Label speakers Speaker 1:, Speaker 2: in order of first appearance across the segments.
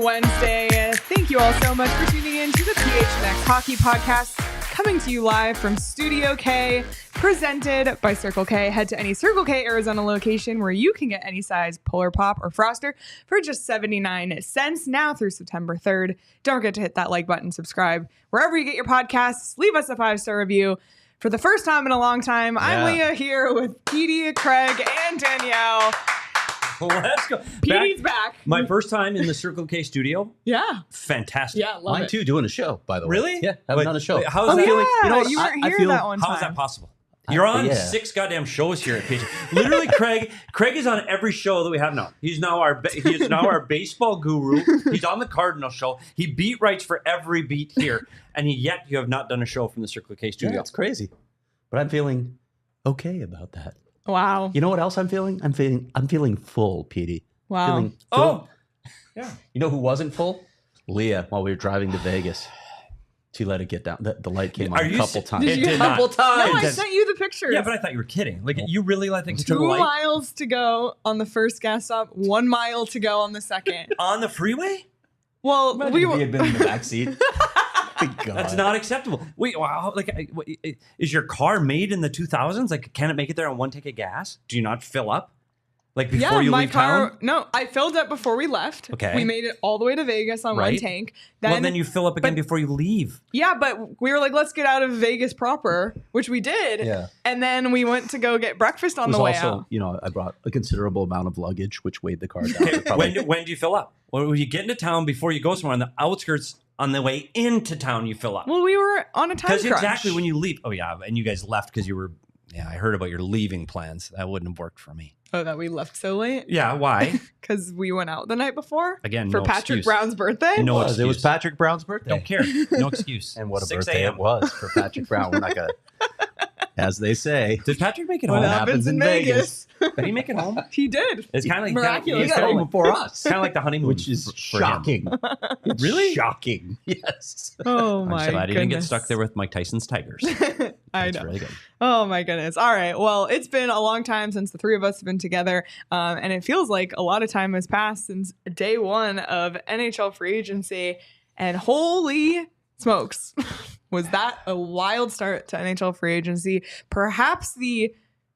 Speaker 1: Wednesday. Thank you all so much for tuning in to the PHNX Hockey Podcast, coming to you live from Studio K, presented by Circle K. Head to any Circle K Arizona location where you can get any size Polar Pop or Froster for just 79 cents now through September 3rd. Don't forget to hit that like button, subscribe wherever you get your podcasts, leave us a 5-star review. For the first time in a long time, I'm Leah here with Petey, Craig, and Danielle.
Speaker 2: Let's go.
Speaker 1: Petey's back.
Speaker 2: My first time in the Circle K studio.
Speaker 1: Yeah.
Speaker 2: Fantastic.
Speaker 1: Yeah, love
Speaker 3: Mine
Speaker 1: it.
Speaker 3: too, doing a show, by the way.
Speaker 2: Really?
Speaker 3: Yeah, haven't done a show.
Speaker 2: How's that?
Speaker 1: Yeah,
Speaker 3: you know what,
Speaker 1: you weren't
Speaker 3: I
Speaker 1: here
Speaker 3: feel,
Speaker 1: that one time.
Speaker 2: How is that possible? You're on 6 goddamn shows here at PHNX. Literally, Craig is on every show that we have now. He's now our baseball guru. He's on the Cardinal show. He beat writes for every beat here, and yet you have not done a show from the Circle K studio.
Speaker 3: Yeah, it's crazy, but I'm feeling okay about that.
Speaker 1: Wow.
Speaker 3: You know what else I'm feeling? I'm feeling full, Petey.
Speaker 1: Wow.
Speaker 3: Feeling full.
Speaker 2: Yeah.
Speaker 3: You know who wasn't full? Leah, while we were driving to Vegas. She let it get down. The light came on a couple times.
Speaker 2: It did not.
Speaker 1: No, I sent you the pictures.
Speaker 2: Yeah, but I thought you were kidding. Like, you really let things to
Speaker 1: 2
Speaker 2: the light?
Speaker 1: miles to go on the first gas stop, 1 mile to go on the second.
Speaker 2: On the freeway?
Speaker 1: Well, we
Speaker 3: had been in the back seat. God.
Speaker 2: That's not acceptable. Wait, wow, is your car made in the 2000s? Like, can it make it there on one tank of gas? Do you not fill up? Like before you
Speaker 1: my
Speaker 2: leave
Speaker 1: car.
Speaker 2: town?
Speaker 1: No, I filled up before we left.
Speaker 2: Okay.
Speaker 1: We made it all the way to Vegas on one tank.
Speaker 2: Then you fill up again before you leave.
Speaker 1: Yeah, but we were like, let's get out of Vegas proper, which we did.
Speaker 3: Yeah.
Speaker 1: And then we went to go get breakfast on the way out.
Speaker 3: You know, I brought a considerable amount of luggage, which weighed the car down.
Speaker 2: When do you fill up? When you get into town before you go somewhere on the outskirts, on the way into town, you fill up.
Speaker 1: Well, we were on a time crunch.
Speaker 2: Because exactly when you leave. Oh, yeah. And you guys left because you were. Yeah, I heard about your leaving plans. That wouldn't have worked for me.
Speaker 1: Oh, that we left so late?
Speaker 2: Yeah, why?
Speaker 1: Because we went out the night before?
Speaker 2: Again,
Speaker 1: for
Speaker 2: no
Speaker 1: Patrick
Speaker 2: excuse.
Speaker 1: Brown's birthday?
Speaker 2: No
Speaker 3: It
Speaker 2: excuse.
Speaker 3: was Patrick Brown's birthday.
Speaker 2: Don't care. No excuse.
Speaker 3: And what a
Speaker 2: 6
Speaker 3: birthday
Speaker 2: a.m.
Speaker 3: it was for Patrick Brown. We're not going to, as they say.
Speaker 2: Did Patrick make it
Speaker 1: What
Speaker 2: home?
Speaker 1: happens in Vegas?
Speaker 2: Did he make it home?
Speaker 1: He did.
Speaker 2: It's kind of like
Speaker 1: Miraculous.
Speaker 3: He got home before us.
Speaker 2: Kind of like the honeymoon,
Speaker 3: Which is
Speaker 2: for him.
Speaker 3: shocking. It's
Speaker 2: Really?
Speaker 3: shocking. Yes.
Speaker 1: Oh,
Speaker 2: I'm
Speaker 1: my
Speaker 2: so glad he didn't get
Speaker 1: goodness.
Speaker 2: stuck there with Mike Tyson's Tigers.
Speaker 1: I
Speaker 2: That's
Speaker 1: know.
Speaker 2: really good.
Speaker 1: Oh my goodness. All right. Well, it's been a long time since the three of us have been together. And it feels like a lot of time has passed since day one of NHL Free Agency. And holy smokes, was that a wild start to NHL Free Agency? Perhaps the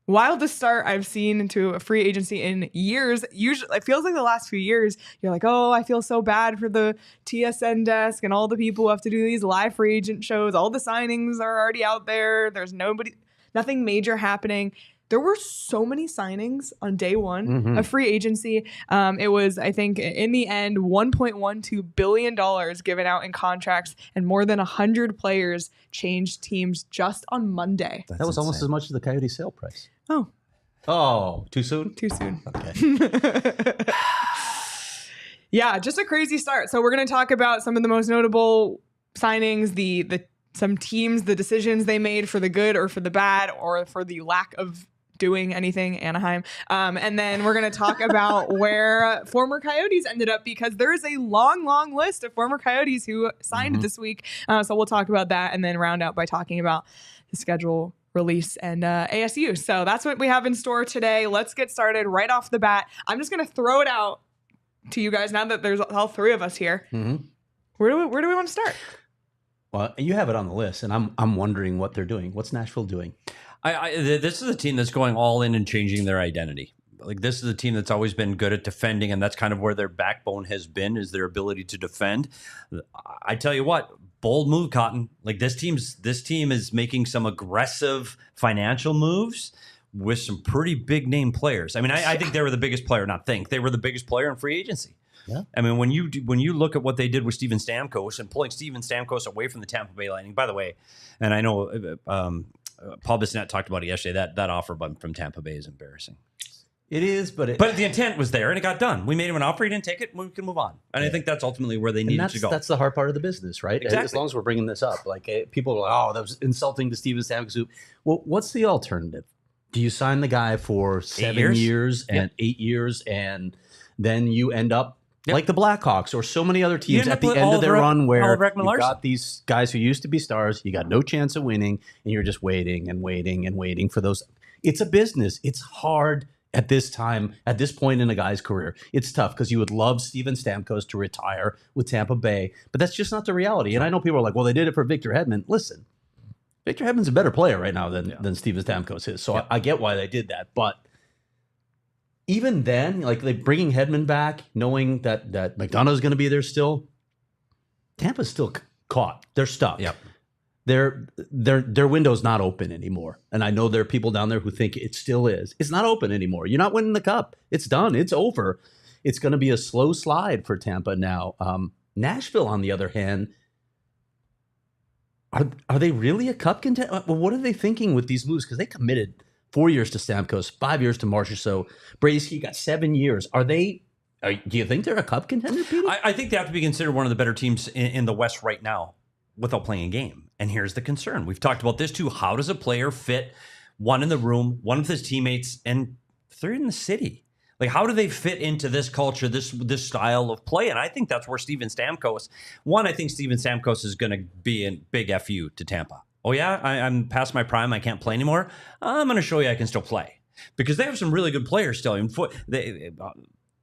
Speaker 1: wildest start I've seen into a free agency in years. Usually, it feels like the last few years, you're like, oh, I feel so bad for the TSN desk and all the people who have to do these live free agent shows. All the signings are already out there. There's nothing major happening. There were so many signings on day one of free agency. It was, I think, in the end, $1.12 billion given out in contracts, and more than 100 players changed teams just on Monday.
Speaker 3: That was almost as much as the Coyote sale price.
Speaker 1: Oh,
Speaker 3: Too soon?
Speaker 1: too soon.
Speaker 3: Okay.
Speaker 1: Yeah, just a crazy start. So we're going to talk about some of the most notable signings, some teams, the decisions they made for the good or for the bad or for the lack of doing anything, Anaheim. And then we're going to talk about where former Coyotes ended up, because there is a long, long list of former Coyotes who signed this week. So we'll talk about that and then round out by talking about the schedule release and ASU. So that's what we have in store today. Let's get started right off the bat. I'm just going to throw it out to you guys now that there's all three of us here. Where do we want to start?
Speaker 3: Well, you have it on the list, and I'm wondering what they're doing. What's Nashville doing?
Speaker 2: This is a team that's going all in and changing their identity. Like, this is a team that's always been good at defending, and that's kind of where their backbone has been, is their ability to defend. I tell you what, bold move, Cotton. Like, this team is making some aggressive financial moves with some pretty big name players. I mean, I think they were the biggest player. They were the biggest player in free agency.
Speaker 3: Yeah.
Speaker 2: I mean, when you look at what they did with Steven Stamkos and pulling Steven Stamkos away from the Tampa Bay Lightning, by the way, and I know Paul Bissonnette talked about it yesterday. That offer from Tampa Bay is embarrassing.
Speaker 3: It is, but
Speaker 2: the intent was there and it got done. We made him an offer. He didn't take it. We can move on. And I think that's ultimately where they needed to go.
Speaker 3: That's the hard part of the business, right?
Speaker 2: Exactly.
Speaker 3: As long as we're bringing this up, like people are like, "Oh, that was insulting to Steven Stamkos." Well, what's the alternative? Do you sign the guy for 7 years and 8 years, and then you end up like the Blackhawks or so many other teams at the end of their run where you've got these guys who used to be stars, you got no chance of winning, and you're just waiting and waiting and waiting for those. It's a business. It's hard at this time, at this point in a guy's career. It's tough because you would love Steven Stamkos to retire with Tampa Bay, but that's just not the reality. And I know people are like, well, they did it for Victor Hedman. Listen, Victor Hedman's a better player right now than Steven Stamkos is. So I get why they did that. But even then, like they bringing Hedman back, knowing that McDonough's going to be there still, Tampa's still caught. They're stuck.
Speaker 2: Yep.
Speaker 3: Their window's not open anymore. And I know there are people down there who think it still is. It's not open anymore. You're not winning the cup. It's done. It's over. It's going to be a slow slide for Tampa now. Nashville, on the other hand, are they really a cup contender? Well, what are they thinking with these moves? Because they committed 4 years to Stamkos, 5 years to Marchessault. Brady Skjei got 7 years. Do you think they're a cup contender, Petey?
Speaker 2: I think they have to be considered one of the better teams in the West right now without playing a game. And here's the concern. We've talked about this too. How does a player fit one in the room, one with his teammates, and third in the city? Like, how do they fit into this culture, this style of play? And I think that's where Steven Stamkos, I think Steven Stamkos is going to be a big FU to Tampa. Oh, yeah, I'm past my prime. I can't play anymore. I'm going to show you I can still play. Because they have some really good players still.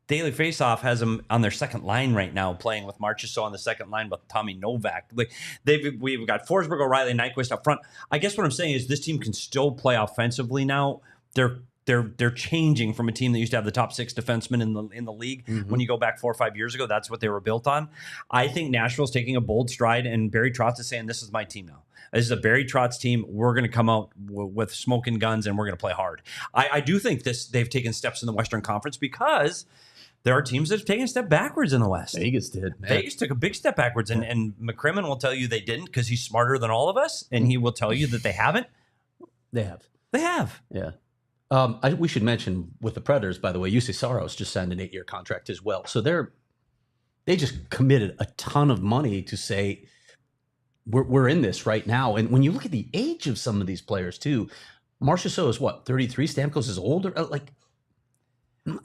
Speaker 2: Daily Faceoff has them on their second line right now, playing with Marchessault on the second line with Tommy Novak. Like we've got Forsberg, O'Reilly, Nyquist up front. I guess what I'm saying is this team can still play offensively now. They're changing from a team that used to have the top 6 defensemen in the league. Mm-hmm. When you go back 4 or 5 years ago, that's what they were built on. I think Nashville's taking a bold stride, and Barry Trotz is saying, this is my team now. This is a Barry Trotz team. We're going to come out with smoking guns, and we're going to play hard. I do think they've taken steps in the Western Conference because there are teams that have taken a step backwards in the West.
Speaker 3: Vegas did. Man.
Speaker 2: Vegas took a big step backwards, and McCrimmon will tell you they didn't because he's smarter than all of us, and he will tell you that they haven't.
Speaker 3: They have.
Speaker 2: They have.
Speaker 3: Yeah. We should mention with the Predators, by the way, UC Saros just signed an 8-year contract as well. So they just committed a ton of money to say we're in this right now. And when you look at the age of some of these players too, Marchessault is what, 33? Stamkos is older.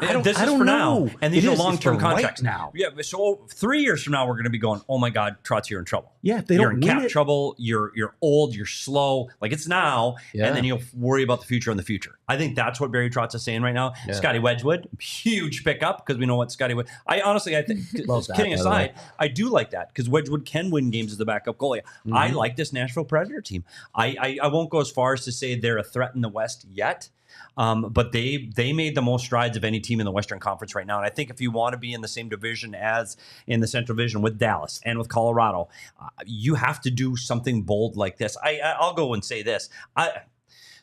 Speaker 3: I don't know.
Speaker 2: And these are long-term contracts
Speaker 3: now.
Speaker 2: Yeah, so 3 years from now, we're going to be going, oh my God, Trotz, you're in trouble.
Speaker 3: Yeah, if they
Speaker 2: you're
Speaker 3: don't
Speaker 2: in cap trouble. You're old. You're slow. Like it's now, and then you'll worry about the future in the future. I think that's what Barry Trotz is saying right now. Yeah. Scotty Wedgewood, huge pickup because we know what Scotty Wedgewood. I think, kidding aside, I do like that because Wedgewood can win games as the backup goalie. Mm-hmm. I like this Nashville Predator team. I won't go as far as to say they're a threat in the West yet. But they made the most strides of any team in the Western Conference right now. And I think if you want to be in the same division as in the Central Division with Dallas and with Colorado, you have to do something bold like this. I'll go and say this.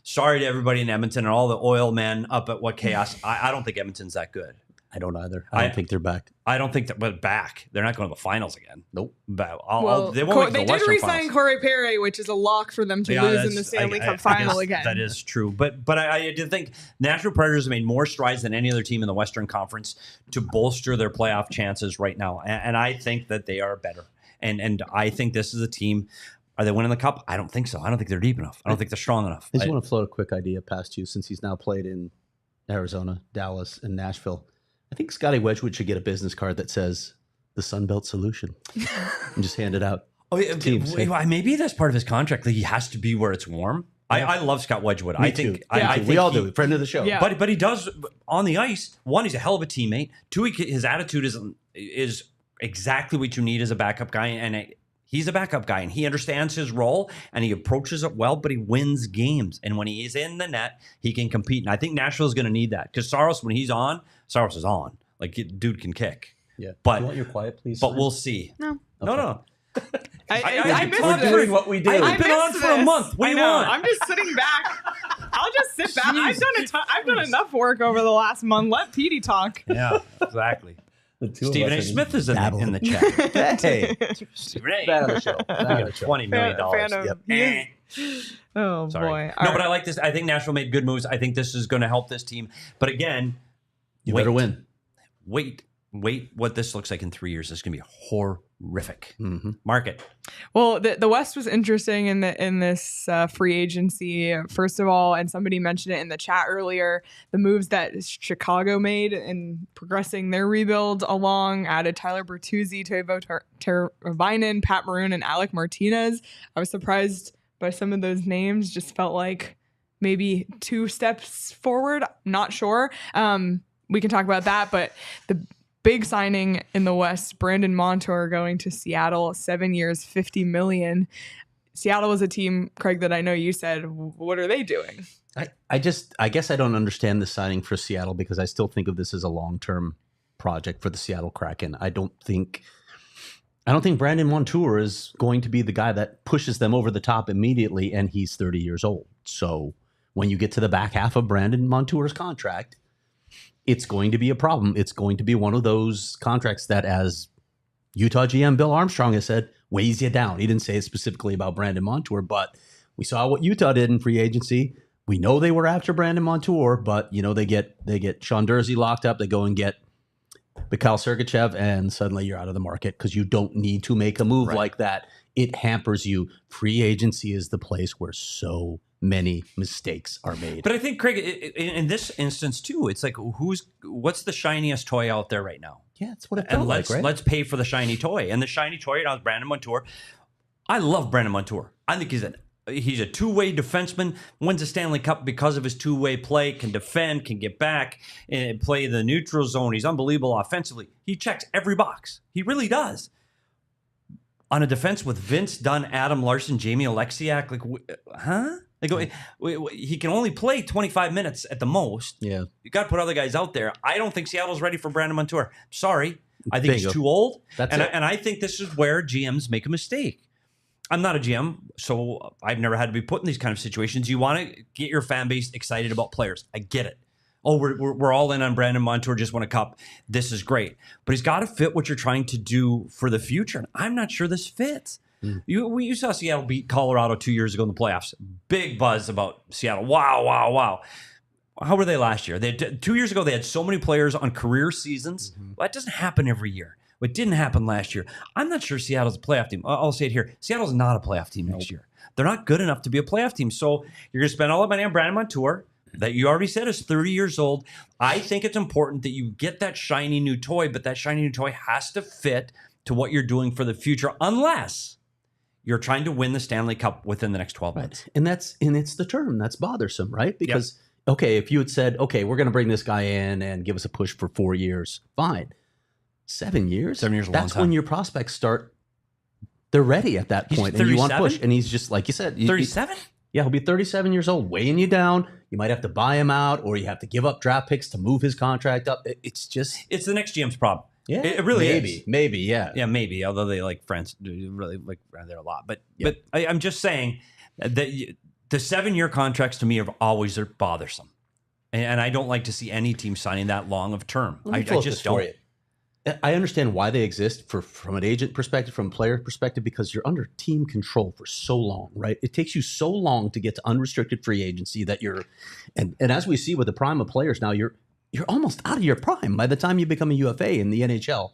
Speaker 2: Sorry to everybody in Edmonton and all the oil men up at What Chaos. I don't think Edmonton's that good.
Speaker 3: I don't either. I don't think they're back.
Speaker 2: I don't think that, but back. They're not going to the finals again.
Speaker 3: Nope.
Speaker 2: They won't make the
Speaker 1: Western did resign Corey Perry, which is a lock for them to lose in the Stanley Cup final again.
Speaker 2: That is true. But I did think Nashville Predators have made more strides than any other team in the Western Conference to bolster their playoff chances right now. And I think that they are better. And I think this is a team. Are they winning the cup? I don't think so. I don't think they're deep enough. I don't think they're strong enough.
Speaker 3: I just want to float a quick idea past you since he's now played in Arizona, Dallas, and Nashville. I think Scotty Wedgewood should get a business card that says the Sunbelt Solution and just hand it out.
Speaker 2: Oh, yeah, teams. Maybe that's part of his contract. Like he has to be where it's warm. Yeah. I love Scott Wedgewood.
Speaker 3: I think we all do. Friend of the show.
Speaker 2: Yeah. But he does on the ice. One, he's a hell of a teammate. Two, his attitude is exactly what you need as a backup guy. And he's a backup guy, and he understands his role, and he approaches it well, but he wins games. And when he is in the net, he can compete. And I think Nashville is going to need that because Saros, when he's on, Saros is on. Like, dude can kick.
Speaker 3: Yeah.
Speaker 2: But
Speaker 3: you want your quiet, please?
Speaker 2: But we'll see.
Speaker 1: No.
Speaker 2: Okay. No.
Speaker 1: I miss
Speaker 3: We're doing what we do.
Speaker 2: I've been on for a month. What do you want?
Speaker 1: I'm just sitting back. I'll just sit back. I've done enough work over the last month. Let Petey talk.
Speaker 2: Yeah, exactly. Stephen A. Smith is in the chat.
Speaker 3: Hey,
Speaker 2: Stephen A.
Speaker 3: Fan of the show.
Speaker 2: $20 million.
Speaker 1: Fan of, Oh,
Speaker 2: Sorry.
Speaker 1: boy.
Speaker 2: No, but I like this. I think Nashville made good moves. I think this is going to help this team. But again,
Speaker 3: You better win.
Speaker 2: Wait. What this looks like in 3 years is going to be horrific. Mark it.
Speaker 1: Well, the West was interesting in this free agency. First of all, and somebody mentioned it in the chat earlier, the moves that Chicago made in progressing their rebuild along, added Tyler Bertuzzi, Teuvo Teravainen, Pat Maroon, and Alec Martinez. I was surprised by some of those names. Just felt like maybe 2 steps forward. Not sure. We can talk about that, but the big signing in the West, Brandon Mounter going to Seattle, 7 years, $50 million. Seattle was a team, Craig, that I know you said, what are they doing?
Speaker 3: I guess I don't understand the signing for Seattle because I still think of this as a long-term project for the Seattle Kraken. I don't think Brandon Mounter is going to be the guy that pushes them over the top immediately, and he's 30 years old. So when you get to the back half of Brandon Montour's contract, it's going to be a problem. It's going to be one of those contracts that, as Utah GM Bill Armstrong has said, weighs you down. He didn't say it specifically about Brandon Mounter, but we saw what Utah did in free agency. We know they were after Brandon Mounter, but they get Sean Durzi locked up. They go and get Mikhail Sergachev, and suddenly you're out of the market because you don't need to make a move like that. It hampers you. Free agency is the place where so many mistakes are made.
Speaker 2: But I think, Craig, in this instance too, it's like what's the shiniest toy out there right now?
Speaker 3: Yeah, that's what it felt like, right?
Speaker 2: Let's pay for the shiny toy. And the shiny toy right now is Brandon Mounter. I love Brandon Mounter. I think he's a two-way defenseman, wins a Stanley Cup because of his two-way play, can defend, can get back, and play the neutral zone. He's unbelievable offensively. He checks every box. He really does. On a defense with Vince Dunn, Adam Larson, Jamie Alexiak, he can only play 25 minutes at the most.
Speaker 3: Yeah.
Speaker 2: You got to put other guys out there. I don't think Seattle's ready for Brandon Mounter. Sorry. I think he's too old. And I think this is where GMs make a mistake. I'm not a GM, so I've never had to be put in these kind of situations. You want to get your fan base excited about players. I get it. Oh, we're all in on Brandon Mounter, just won a cup. This is great. But he's got to fit what you're trying to do for the future. And I'm not sure this fits. You saw Seattle beat Colorado 2 years ago in the playoffs. Big buzz about Seattle. Wow. How were they last year? 2 years ago, they had so many players on career seasons. Well, that doesn't happen every year. It didn't happen last year. I'm not sure Seattle's a playoff team. I'll say it here. Seattle's not a playoff team next year. They're not good enough to be a playoff team. So you're going to spend all that money on Brandon Mounter that you already said is 30 years old. I think it's important that you get that shiny new toy, but that shiny new toy has to fit to what you're doing for the future, unless you're trying to win the Stanley Cup within the next 12 months.
Speaker 3: And it's the term that's bothersome, right? Because, okay, if you had said, okay, we're going to bring this guy in and give us a push for 4 years, fine. 7 years?
Speaker 2: 7 years is a long time.
Speaker 3: That's when your prospects start, they're ready at that point. And you want push. And he's just, like you said.
Speaker 2: 37?
Speaker 3: Yeah, he'll be 37 years old, weighing you down. You might have to buy him out, or you have to give up draft picks to move his contract up. It's
Speaker 2: the next GM's problem.
Speaker 3: Yeah,
Speaker 2: it really is.
Speaker 3: Maybe, yeah.
Speaker 2: Yeah, maybe, although they like France, really like there a lot. But I'm just saying that the 7 year contracts to me are always bothersome. And I don't like to see any team signing that long of term. I just don't.
Speaker 3: I understand why they exist from an agent perspective, from a player perspective, because you're under team control for so long, right? It takes you so long to get to unrestricted free agency that and as we see with the prime of players now, you're almost out of your prime by the time you become a UFA in the NHL.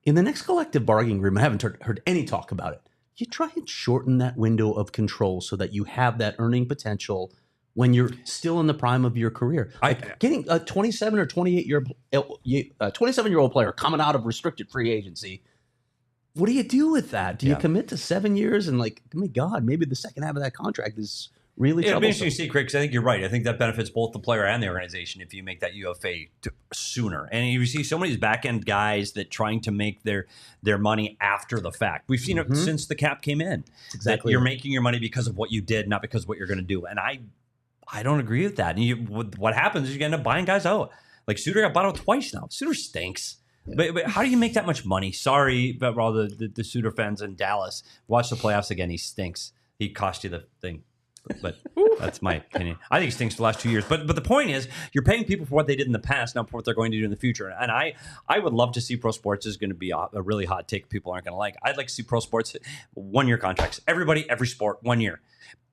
Speaker 3: In the next collective bargaining agreement, I haven't heard any talk about it. You try and shorten that window of control so that you have that earning potential when you're still in the prime of your career. Getting a 27 or 27-year-old player coming out of restricted free agency, what do you do with that? Do you commit to 7 years and oh my God, maybe the second half of that contract is really troublesome?
Speaker 2: It'll be interesting to see, Craig, because I think you're right. I think that benefits both the player and the organization if you make that UFA sooner. And you see so many of these back-end guys that trying to make their money after the fact. We've seen it since the cap came in.
Speaker 3: Exactly.
Speaker 2: You're making your money because of what you did, not because of what you're going to do. And I don't agree with that. And what happens is you end up buying guys out. Like Suter got bought out twice now. Suter stinks. Yeah. But how do you make that much money? Sorry, but all the Suter fans in Dallas. Watch the playoffs again. He stinks. He cost you the thing. But that's my opinion. I think he stinks the last 2 years. But the point is, you're paying people for what they did in the past, not for what they're going to do in the future. And I would love to see pro sports is going to be a really hot take people aren't going to like. I'd like to see pro sports 1 year contracts. Everybody, every sport, 1 year.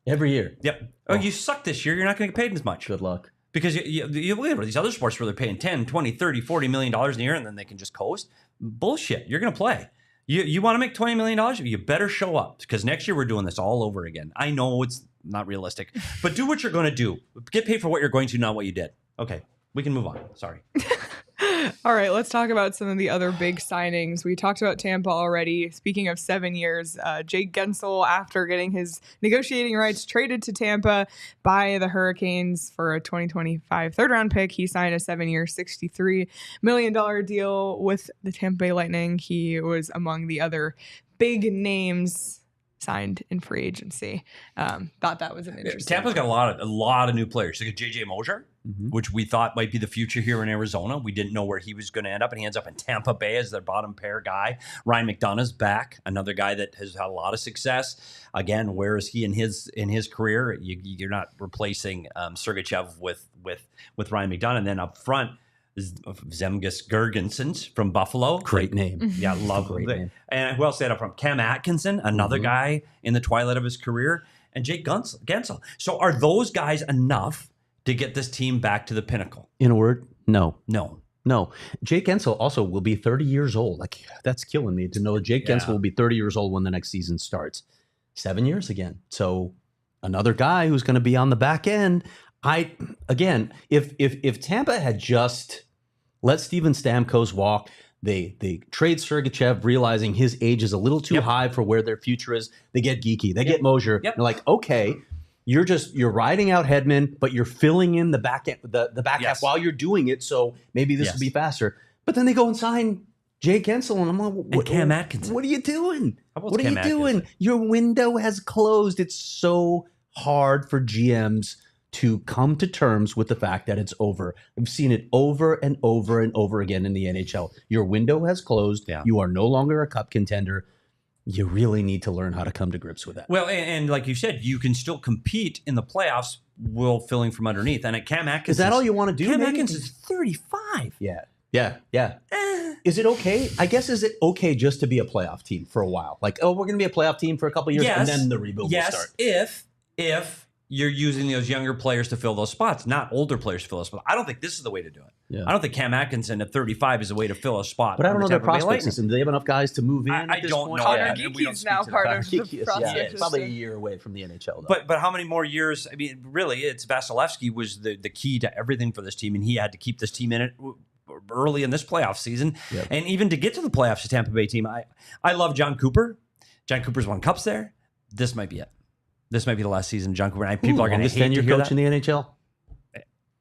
Speaker 3: Every year.
Speaker 2: Yep. Oh, you suck this year. You're not going to get paid as much.
Speaker 3: Good luck.
Speaker 2: Because you look at these other sports where they're paying 10, 20, 30, 40 million dollars a year and then they can just coast. Bullshit. You're going to play. You want to make $20 million? You better show up because next year we're doing this all over again. I know it's not realistic, but do what you're going to do. Get paid for what you're going to, not what you did. Okay, we can move on. Sorry.
Speaker 1: All right, let's talk about some of the other big signings. We talked about Tampa already. Speaking of 7 years, Jake Guentzel, after getting his negotiating rights traded to Tampa by the Hurricanes for a 2025 third-round pick, he signed a 7-year, $63 million deal with the Tampa Bay Lightning. He was among the other big names signed in free agency. Thought that was an interesting
Speaker 2: Tampa's got a lot of new players. They got JJ Moser, which we thought might be the future here in Arizona. We didn't know where he was going to end up, and he ends up in Tampa Bay as their bottom pair guy. Ryan McDonough's back, another guy that has had a lot of success. Again, where is he in his career? You're not replacing Sergachev with Ryan McDonough. And then up front, Zemgus Girgensons from Buffalo.
Speaker 3: Great name.
Speaker 2: Yeah, love
Speaker 3: Great name.
Speaker 2: And who else stayed up front? Cam Atkinson, another guy in the twilight of his career, and Jake Guentzel. So are those guys enough to get this team back to the pinnacle?
Speaker 3: In a word, no.
Speaker 2: No.
Speaker 3: Jake Guentzel also will be 30 years old. Like, that's killing me to know Jake Guentzel will be 30 years old when the next season starts. 7 years again. So another guy who's going to be on the back end. If Tampa had just let Steven Stamkos walk, they trade Sergachev, realizing his age is a little too high for where their future is. They get geeky. They get Moser. They're like, okay, you're riding out Hedman, but you're filling in the back end, the back half while you're doing it. So maybe this will be faster. But then they go and sign Jake Guentzel, and I'm like,
Speaker 2: Cam Atkinson.
Speaker 3: What are you doing?
Speaker 2: What are you
Speaker 3: doing? Your window has closed. It's so hard for GMs to come to terms with the fact that it's over. I've seen it over and over and over again in the NHL. Your window has closed.
Speaker 2: Yeah.
Speaker 3: You are no longer a cup contender. You really need to learn how to come to grips with that.
Speaker 2: Well, and like you said, you can still compete in the playoffs while filling from underneath. And at Cam Atkinson,
Speaker 3: is that all you want to do?
Speaker 2: Cam Atkinson's 35.
Speaker 3: Yeah. Is it okay? I guess, is it okay just to be a playoff team for a while? Like, oh, we're going to be a playoff team for a couple of years, and then the rebuild will start.
Speaker 2: If you're using those younger players to fill those spots, not older players to fill those spots. I don't think this is the way to do it. Yeah. I don't think Cam Atkinson at 35 is a way to fill a spot.
Speaker 3: But I don't know their prospect system. Do they have enough guys to move in?
Speaker 2: I don't know.
Speaker 1: Connor Geeky's now part of the prospect
Speaker 3: system. Probably a year away from the NHL,
Speaker 2: though. But how many more years? I mean, really, it's Vasilevsky was the key to everything for this team, and he had to keep this team in it early in this playoff season. Yep. And even to get to the playoffs, the Tampa Bay team, I love John Cooper. John Cooper's won cups there. This might be it. This might be the last season of John Cooper. People are going to hate to hear that.
Speaker 3: In the NHL?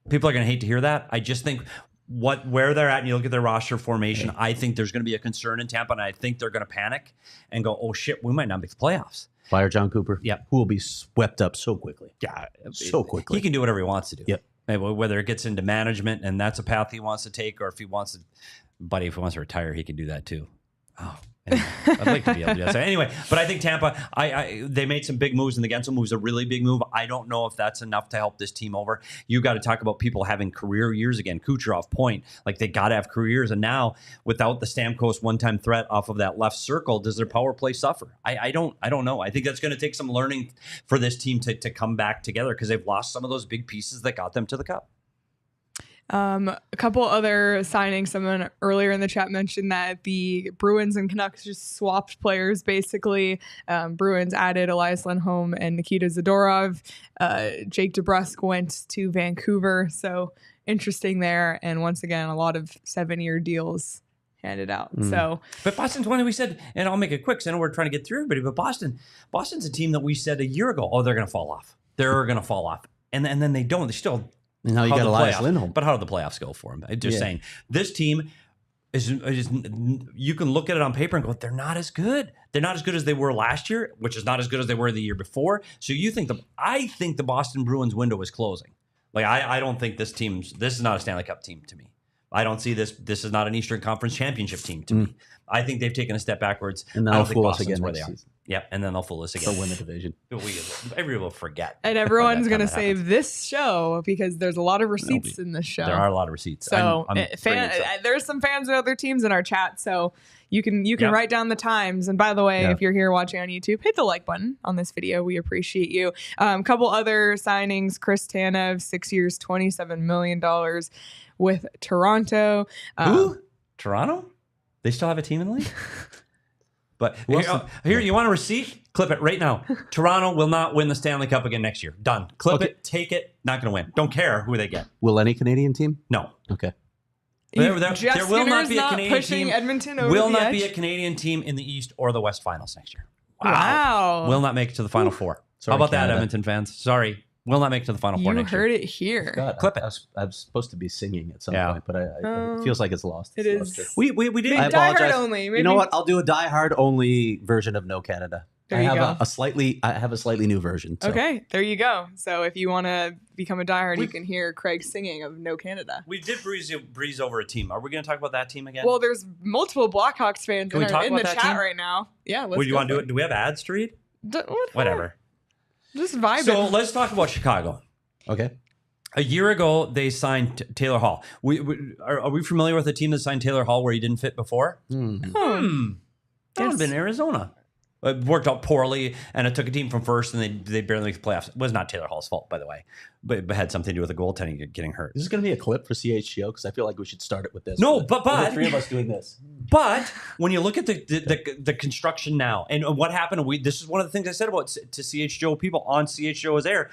Speaker 2: People are going to hate to hear that. I just think where they're at, and you look at their roster formation, I think there's going to be a concern in Tampa, and I think they're going to panic and go, oh, shit, we might not make the playoffs.
Speaker 3: Fire John Cooper?
Speaker 2: Yeah.
Speaker 3: Who will be swept up so quickly.
Speaker 2: Yeah.
Speaker 3: So quickly.
Speaker 2: He can do whatever he wants to do.
Speaker 3: Yep.
Speaker 2: Whether it gets into management and that's a path he wants to take, or if he wants to retire, he can do that too. Oh, anyway, I'd like to be able to do that. So anyway, but I think Tampa, they made some big moves, and the Guentzel move is a really big move. I don't know if that's enough to help this team over. You got to talk about people having career years again. Kucherov, Point, like they got to have careers. And now, without the Stamkos one-time threat off of that left circle, does their power play suffer? I don't know. I think that's going to take some learning for this team to come back together, because they've lost some of those big pieces that got them to the cup.
Speaker 1: A couple other signings. Someone earlier in the chat mentioned that the Bruins and Canucks just swapped players, basically. Bruins added Elias Lindholm and Nikita Zadorov. Jake DeBrusk went to Vancouver, so interesting there. And once again, a lot of 7-year deals handed out. So,
Speaker 2: but Boston's one that we said, and I'll make it quick, so I know we're trying to get through everybody, but Boston's a team that we said a year ago, oh, they're going to fall off. They're going to fall off. And then they don't. They still...
Speaker 3: And now you got Elias Lindholm.
Speaker 2: But how did the playoffs go for him? I'm just saying, this team is, you can look at it on paper and go, they're not as good. They're not as good as they were last year, which is not as good as they were the year before. So I think the Boston Bruins window is closing. Like, I don't think this is not a Stanley Cup team to me. I don't see this. This is not an Eastern Conference championship team to me. I think they've taken a step backwards.
Speaker 3: And
Speaker 2: I don't think
Speaker 3: fool us
Speaker 2: Boston's
Speaker 3: again
Speaker 2: where they are.
Speaker 3: Season.
Speaker 2: Yep, and then they'll fool us again.
Speaker 3: They'll win the division.
Speaker 2: Everyone will forget.
Speaker 1: And everyone's going to save this show because there's a lot of receipts in this show.
Speaker 2: There are a lot of receipts.
Speaker 1: So there's some fans of other teams in our chat, so you can write down the times. And by the way, if you're here watching on YouTube, hit the like button on this video. We appreciate you. A couple other signings: Chris Tanev, 6 years, $27 million with Toronto.
Speaker 2: Who? Toronto? They still have a team in the league? But here, you want a receipt? Clip it right now. Toronto will not win the Stanley Cup again next year. Done. Clip it. Take it. Not going to win. Don't care who they get.
Speaker 3: Will any Canadian team?
Speaker 2: No.
Speaker 3: Okay.
Speaker 2: There will not be a Canadian team.
Speaker 1: Edmonton over
Speaker 2: will
Speaker 1: the
Speaker 2: not
Speaker 1: edge?
Speaker 2: be a Canadian team in the East or the West Finals next year.
Speaker 1: Wow.
Speaker 2: Will not make it to the Final Four.
Speaker 3: Sorry,
Speaker 2: how about
Speaker 3: Canada.
Speaker 2: that, Edmonton fans? Sorry. Will not make it to the Final Four next year.
Speaker 1: You heard it here.
Speaker 3: God,
Speaker 2: Clip it.
Speaker 3: I was supposed to be singing at some point, but it feels like it's lost.
Speaker 1: It is.
Speaker 2: We did.
Speaker 1: Maybe
Speaker 3: I
Speaker 1: Die Hard
Speaker 3: apologize.
Speaker 1: only. Maybe.
Speaker 3: You know what? I'll do a Die Hard only version of No Canada.
Speaker 1: There you go.
Speaker 3: I have a slightly new version. So.
Speaker 1: Okay, there you go. So if you want to become a diehard, you can hear Craig singing of No Canada.
Speaker 2: We did breeze over a team. Are we going to talk about that team again?
Speaker 1: Well, there's multiple Blackhawks fans in the chat
Speaker 2: team?
Speaker 1: right now. Yeah, let's
Speaker 2: Would you want to do it? Do we have ads to read? Whatever.
Speaker 1: Just vibe.
Speaker 2: So let's talk about Chicago.
Speaker 3: Okay.
Speaker 2: A year ago, they signed Taylor Hall. Are we familiar with a team that signed Taylor Hall where he didn't fit before? That would have been Arizona. It worked out poorly, and it took a team from first, and they barely made the playoffs. It was not Taylor Hall's fault, by the way, but it had something to do with the goaltending getting hurt.
Speaker 3: This is going to be a clip for CHGO because I feel like we should start it with this.
Speaker 2: No,
Speaker 3: with
Speaker 2: but
Speaker 3: the three of us doing this.
Speaker 2: But when you look at the construction now, and what happened, this is one of the things I said about to CHGO people on CHGO's air,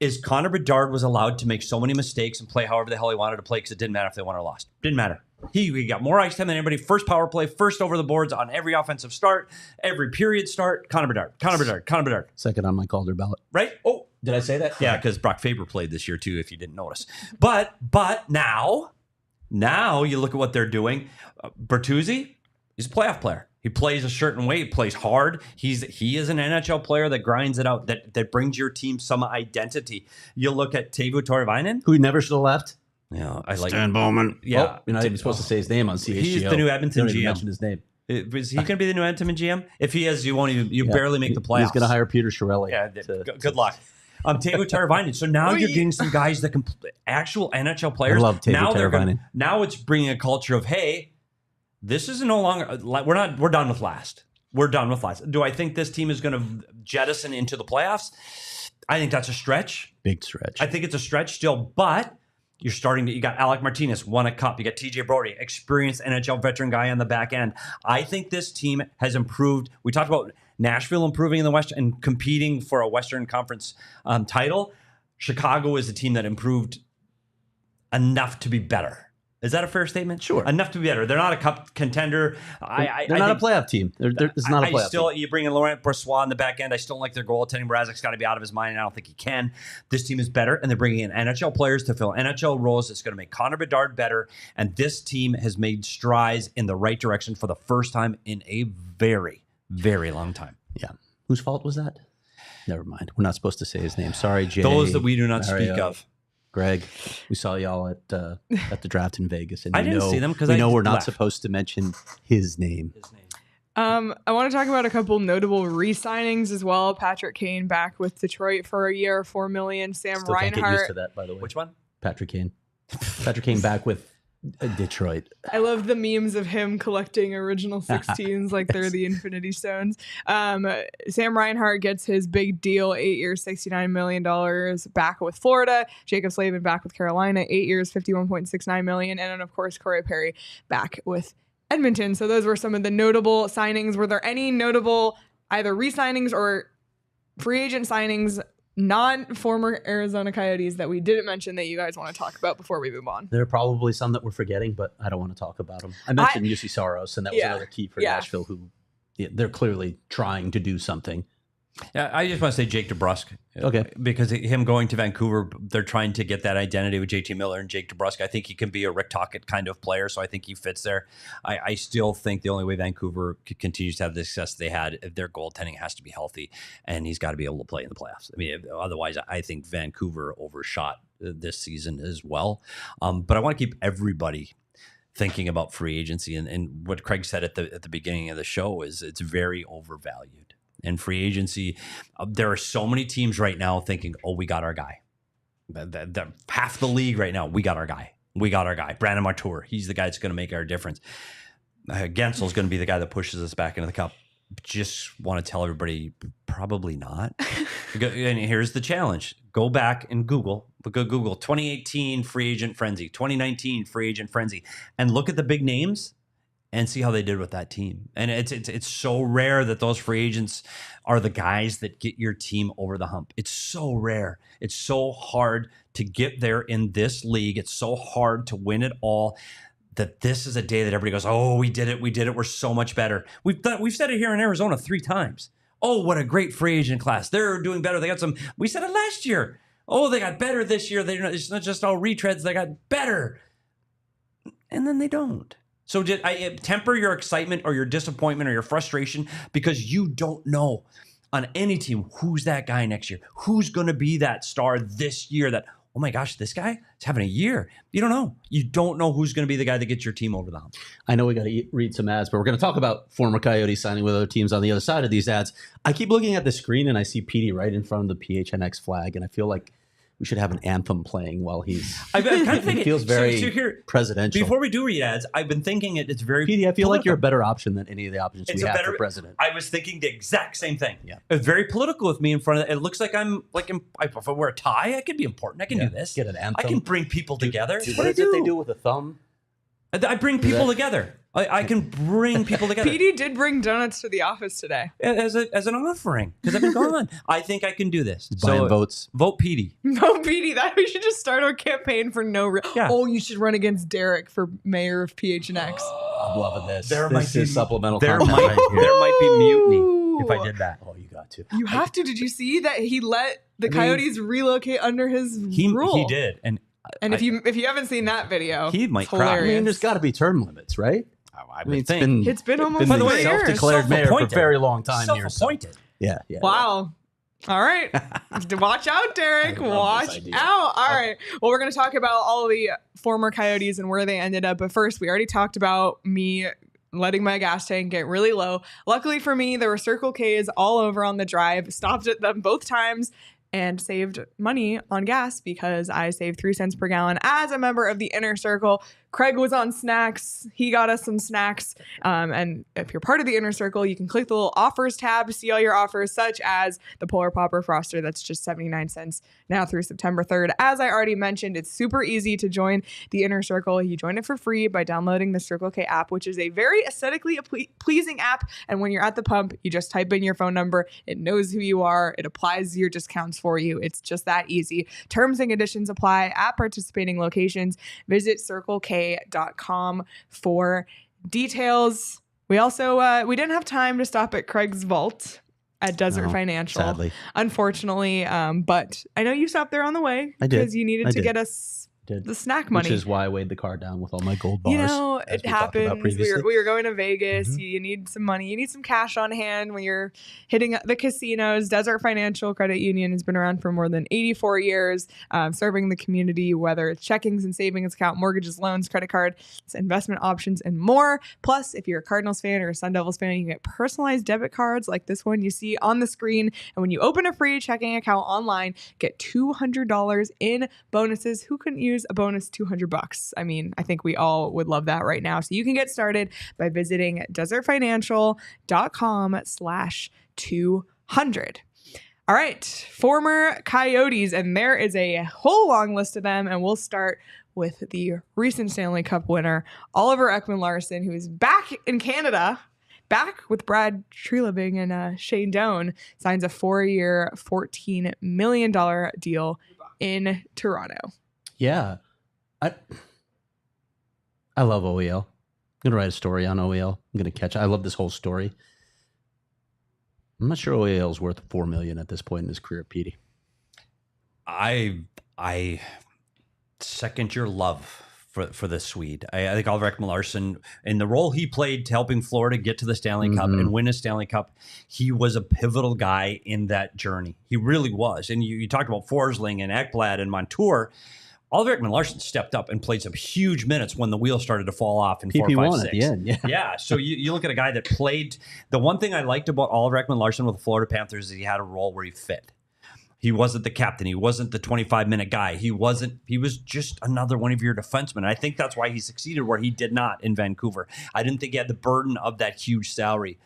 Speaker 2: is Connor Bedard was allowed to make so many mistakes and play however the hell he wanted to play because it didn't matter if they won or lost. Didn't matter. He got more ice time than anybody. First power play, first over the boards on every offensive start, every period start. Connor Bedard.
Speaker 3: Second on my Calder ballot.
Speaker 2: Right? Oh,
Speaker 3: did I say that?
Speaker 2: Yeah, because Brock Faber played this year too, if you didn't notice. But now you look at what they're doing. Bertuzzi, he's a playoff player. He plays a certain way. He plays hard. He is an NHL player that grinds it out, that brings your team some identity. You look at Teuvo Teravainen,
Speaker 3: who never should have left.
Speaker 2: Yeah, I like
Speaker 3: Stan Bowman.
Speaker 2: Yeah,
Speaker 3: you're not even supposed to say his name on CHGO.
Speaker 2: He's the new Edmonton
Speaker 3: Don't even
Speaker 2: GM.
Speaker 3: mention his name.
Speaker 2: Is he going to be the new Edmonton GM? If he is, you won't even. You barely make the playoffs.
Speaker 3: He's going to hire Peter Chiarelli.
Speaker 2: Yeah, good luck. Teuvo Teravainen. So now you're getting some guys that can actual NHL players.
Speaker 3: I love Teuvo Teravainen.
Speaker 2: Now it's bringing a culture of, hey, this is no longer. We're done with last. We're done with last. Do I think this team is going to jettison into the playoffs? I think that's a stretch.
Speaker 3: Big stretch.
Speaker 2: I think it's a stretch still, but you got Alec Martinez, won a cup. You got TJ Brody, experienced NHL veteran guy on the back end. I think this team has improved. We talked about Nashville improving in the West and competing for a Western Conference title. Chicago is a team that improved enough to be better. Is that a fair statement?
Speaker 3: Sure.
Speaker 2: Enough to be better. They're not a cup contender.
Speaker 3: They're not a playoff team. It's not a playoff team.
Speaker 2: You bring in Laurent Brossoit on the back end. I still don't like their goaltending. Mrazek's got to be out of his mind, and I don't think he can. This team is better, and they're bringing in NHL players to fill NHL roles. It's going to make Connor Bedard better, and this team has made strides in the right direction for the first time in a very, very long time.
Speaker 3: Yeah. Whose fault was that? Never mind. We're not supposed to say his name. Sorry, Jay.
Speaker 2: Those that we do not
Speaker 3: Mario,
Speaker 2: speak of.
Speaker 3: Greg, we saw y'all at the draft in Vegas, and
Speaker 2: I didn't see them because
Speaker 3: we know we're not supposed to mention his name.
Speaker 1: I want to talk about a couple notable re-signings as well. Patrick Kane back with Detroit for a year, $4 million. Sam
Speaker 3: Still
Speaker 1: Reinhart.
Speaker 3: can't get used to that, by the way.
Speaker 2: Which one?
Speaker 3: Patrick Kane. Patrick Kane back with Detroit.
Speaker 1: I love the memes of him collecting original 16s like they're the Infinity Stones. Sam Reinhart gets his big deal, 8 years, $69 million back with Florida. Jacob Slavin back with Carolina, 8 years, $51.69 million. And then, of course, Corey Perry back with Edmonton. So those were some of the notable signings. Were there any notable either re-signings or free agent signings, non-former Arizona Coyotes, that we didn't mention that you guys want to talk about before we move on?
Speaker 3: There are probably some that we're forgetting, but I don't want to talk about them. I mentioned UC Saros, and that was another key for Nashville, who they're clearly trying to do something.
Speaker 2: Yeah, I just want to say Jake DeBrusk.
Speaker 3: Okay.
Speaker 2: Because him going to Vancouver, they're trying to get that identity with JT Miller and Jake DeBrusk. I think he can be a Rick Tocchet kind of player, so I think he fits there. I still think the only way Vancouver continues to have the success they had, their goaltending has to be healthy, and he's got to be able to play in the playoffs. I mean, otherwise, I think Vancouver overshot this season as well. But I want to keep everybody thinking about free agency, and what Craig said at the beginning of the show is it's very overvalued. in free agency. There are so many teams right now thinking, oh, we got our guy. Half the league right now, we got our guy. We got our guy. Brandon Mounter, he's the guy that's going to make our difference. Guentzel is going to be the guy that pushes us back into the cup. Just want to tell everybody, probably not. And here's the challenge. Go back and Google 2018 free agent frenzy, 2019 free agent frenzy, and look at the big names and see how they did with that team. And it's so rare that those free agents are the guys that get your team over the hump. It's so rare. It's so hard to get there in this league. It's so hard to win it all, that this is a day that everybody goes, oh, we did it. We're so much better. We've said it here in Arizona 3 times. Oh, what a great free agent class. They're doing better. They got some, we said it last year. Oh, they got better this year. It's not just all retreads. They got better. And then they don't. So temper your excitement or your disappointment or your frustration, because you don't know on any team who's that guy next year. Who's going to be that star this year that, oh my gosh, this guy is having a year. You don't know. You don't know who's going to be the guy that gets your team over the hump.
Speaker 3: I know we got to read some ads, but we're going to talk about former Coyotes signing with other teams on the other side of these ads. I keep looking at the screen and I see Petey right in front of the PHNX flag, and I feel like we should have an anthem playing while he's.
Speaker 2: I'm kind of thinking,
Speaker 3: it feels very presidential.
Speaker 2: Before we do read ads, I've been thinking it's very.
Speaker 3: Petey, I feel
Speaker 2: political.
Speaker 3: like you're a better option than any of the options we have for president.
Speaker 2: I was thinking the exact same thing.
Speaker 3: Yeah,
Speaker 2: it's very political with me in front of it. It looks like I'm like, if I wear a tie, I could be important. I can do this.
Speaker 3: Get an anthem.
Speaker 2: I can bring people together.
Speaker 3: What is it they do with a thumb?
Speaker 2: I bring people together. I can bring people together.
Speaker 1: Petey did bring donuts to the office today
Speaker 2: as an offering, because I've been gone. I think I can do this.
Speaker 3: Buying votes.
Speaker 2: Vote Petey.
Speaker 1: Vote Petey. That we should just start a campaign for no real.
Speaker 2: Yeah.
Speaker 1: Oh, you should run against Derek for mayor of PHNX.
Speaker 3: I'm loving this.
Speaker 2: There
Speaker 3: this is supplemental
Speaker 2: there
Speaker 3: content right here.
Speaker 2: There might be mutiny if I did that.
Speaker 3: Oh, you got to.
Speaker 1: You have to. Did you see that he let the Coyotes relocate under his rule?
Speaker 2: He did, and
Speaker 1: if you haven't seen that video,
Speaker 2: he might cry.
Speaker 1: hilarious.
Speaker 3: I mean, there's got to be term limits, right?
Speaker 2: I mean, it's
Speaker 1: been almost
Speaker 3: by the
Speaker 1: 4
Speaker 3: way,
Speaker 1: years.
Speaker 3: self-declared mayor for a very long time here.
Speaker 2: Self-appointed.
Speaker 3: Yeah.
Speaker 1: Wow. All right. Watch out, Derek. Watch out. All right. Well, we're going to talk about all of the former Coyotes and where they ended up. But first, we already talked about me letting my gas tank get really low. Luckily for me, there were Circle K's all over on the drive. Stopped at them both times and saved money on gas because I saved 3 cents per gallon as a member of the Inner Circle. Craig was on snacks. He got us some snacks. And if you're part of the Inner Circle, you can click the little offers tab to see all your offers, such as the Polar Popper Froster. That's just 79 cents now through September 3rd. As I already mentioned, it's super easy to join the Inner Circle. You join it for free by downloading the Circle K app, which is a very aesthetically pleasing app. And when you're at the pump, you just type in your phone number. It knows who you are. It applies your discounts for you. It's just that easy. Terms and conditions apply at participating locations. Visit CircleK.com for details. We also we didn't have time to stop at Craig's Vault at Desert Financial,
Speaker 3: sadly,
Speaker 1: unfortunately. But I know you stopped there on the way because you needed to get us the snack money,
Speaker 3: which is why I weighed the car down with all my gold bars.
Speaker 1: You know, it happens. We were going to Vegas. Mm-hmm. You need some money. You need some cash on hand when you're hitting the casinos. Desert Financial Credit Union has been around for more than 84 years, serving the community, whether it's checkings and savings account, mortgages, loans, credit card, investment options, and more. Plus, if you're a Cardinals fan or a Sun Devils fan, you can get personalized debit cards like this one you see on the screen. And when you open a free checking account online, get $200 in bonuses. Who couldn't use a bonus $200? I mean, I think we all would love that right now. So you can get started by visiting desertfinancial.com/200. All right, former Coyotes, and there is a whole long list of them, and we'll start with the recent Stanley Cup winner, Oliver Ekman-Larsson, who is back in Canada, back with Brad Treliving and Shane Doan, signs a 4-year, $14 million deal in Toronto.
Speaker 3: Yeah. I love OEL. I'm going to write a story on OEL. I'm going to catch it. I love this whole story. I'm not sure OEL is worth $4 million at this point in his career, Petey.
Speaker 2: I second your love for the Swede. I think Oliver Ekman-Larsson, in the role he played to helping Florida get to the Stanley Cup and win a Stanley Cup, he was a pivotal guy in that journey. He really was. And you talked about Forsling and Ekblad and Montour. Oliver Ekman-Larsson stepped up and played some huge minutes when the wheels started to fall off in 4, 5, 6.
Speaker 3: At the end,
Speaker 2: yeah. So you look at a guy that played. The one thing I liked about Oliver Ekman-Larsson with the Florida Panthers is he had a role where he fit. He wasn't the captain. He wasn't the 25-minute guy. He was just another one of your defensemen. And I think that's why he succeeded where he did not in Vancouver. I didn't think he had the burden of that huge salary.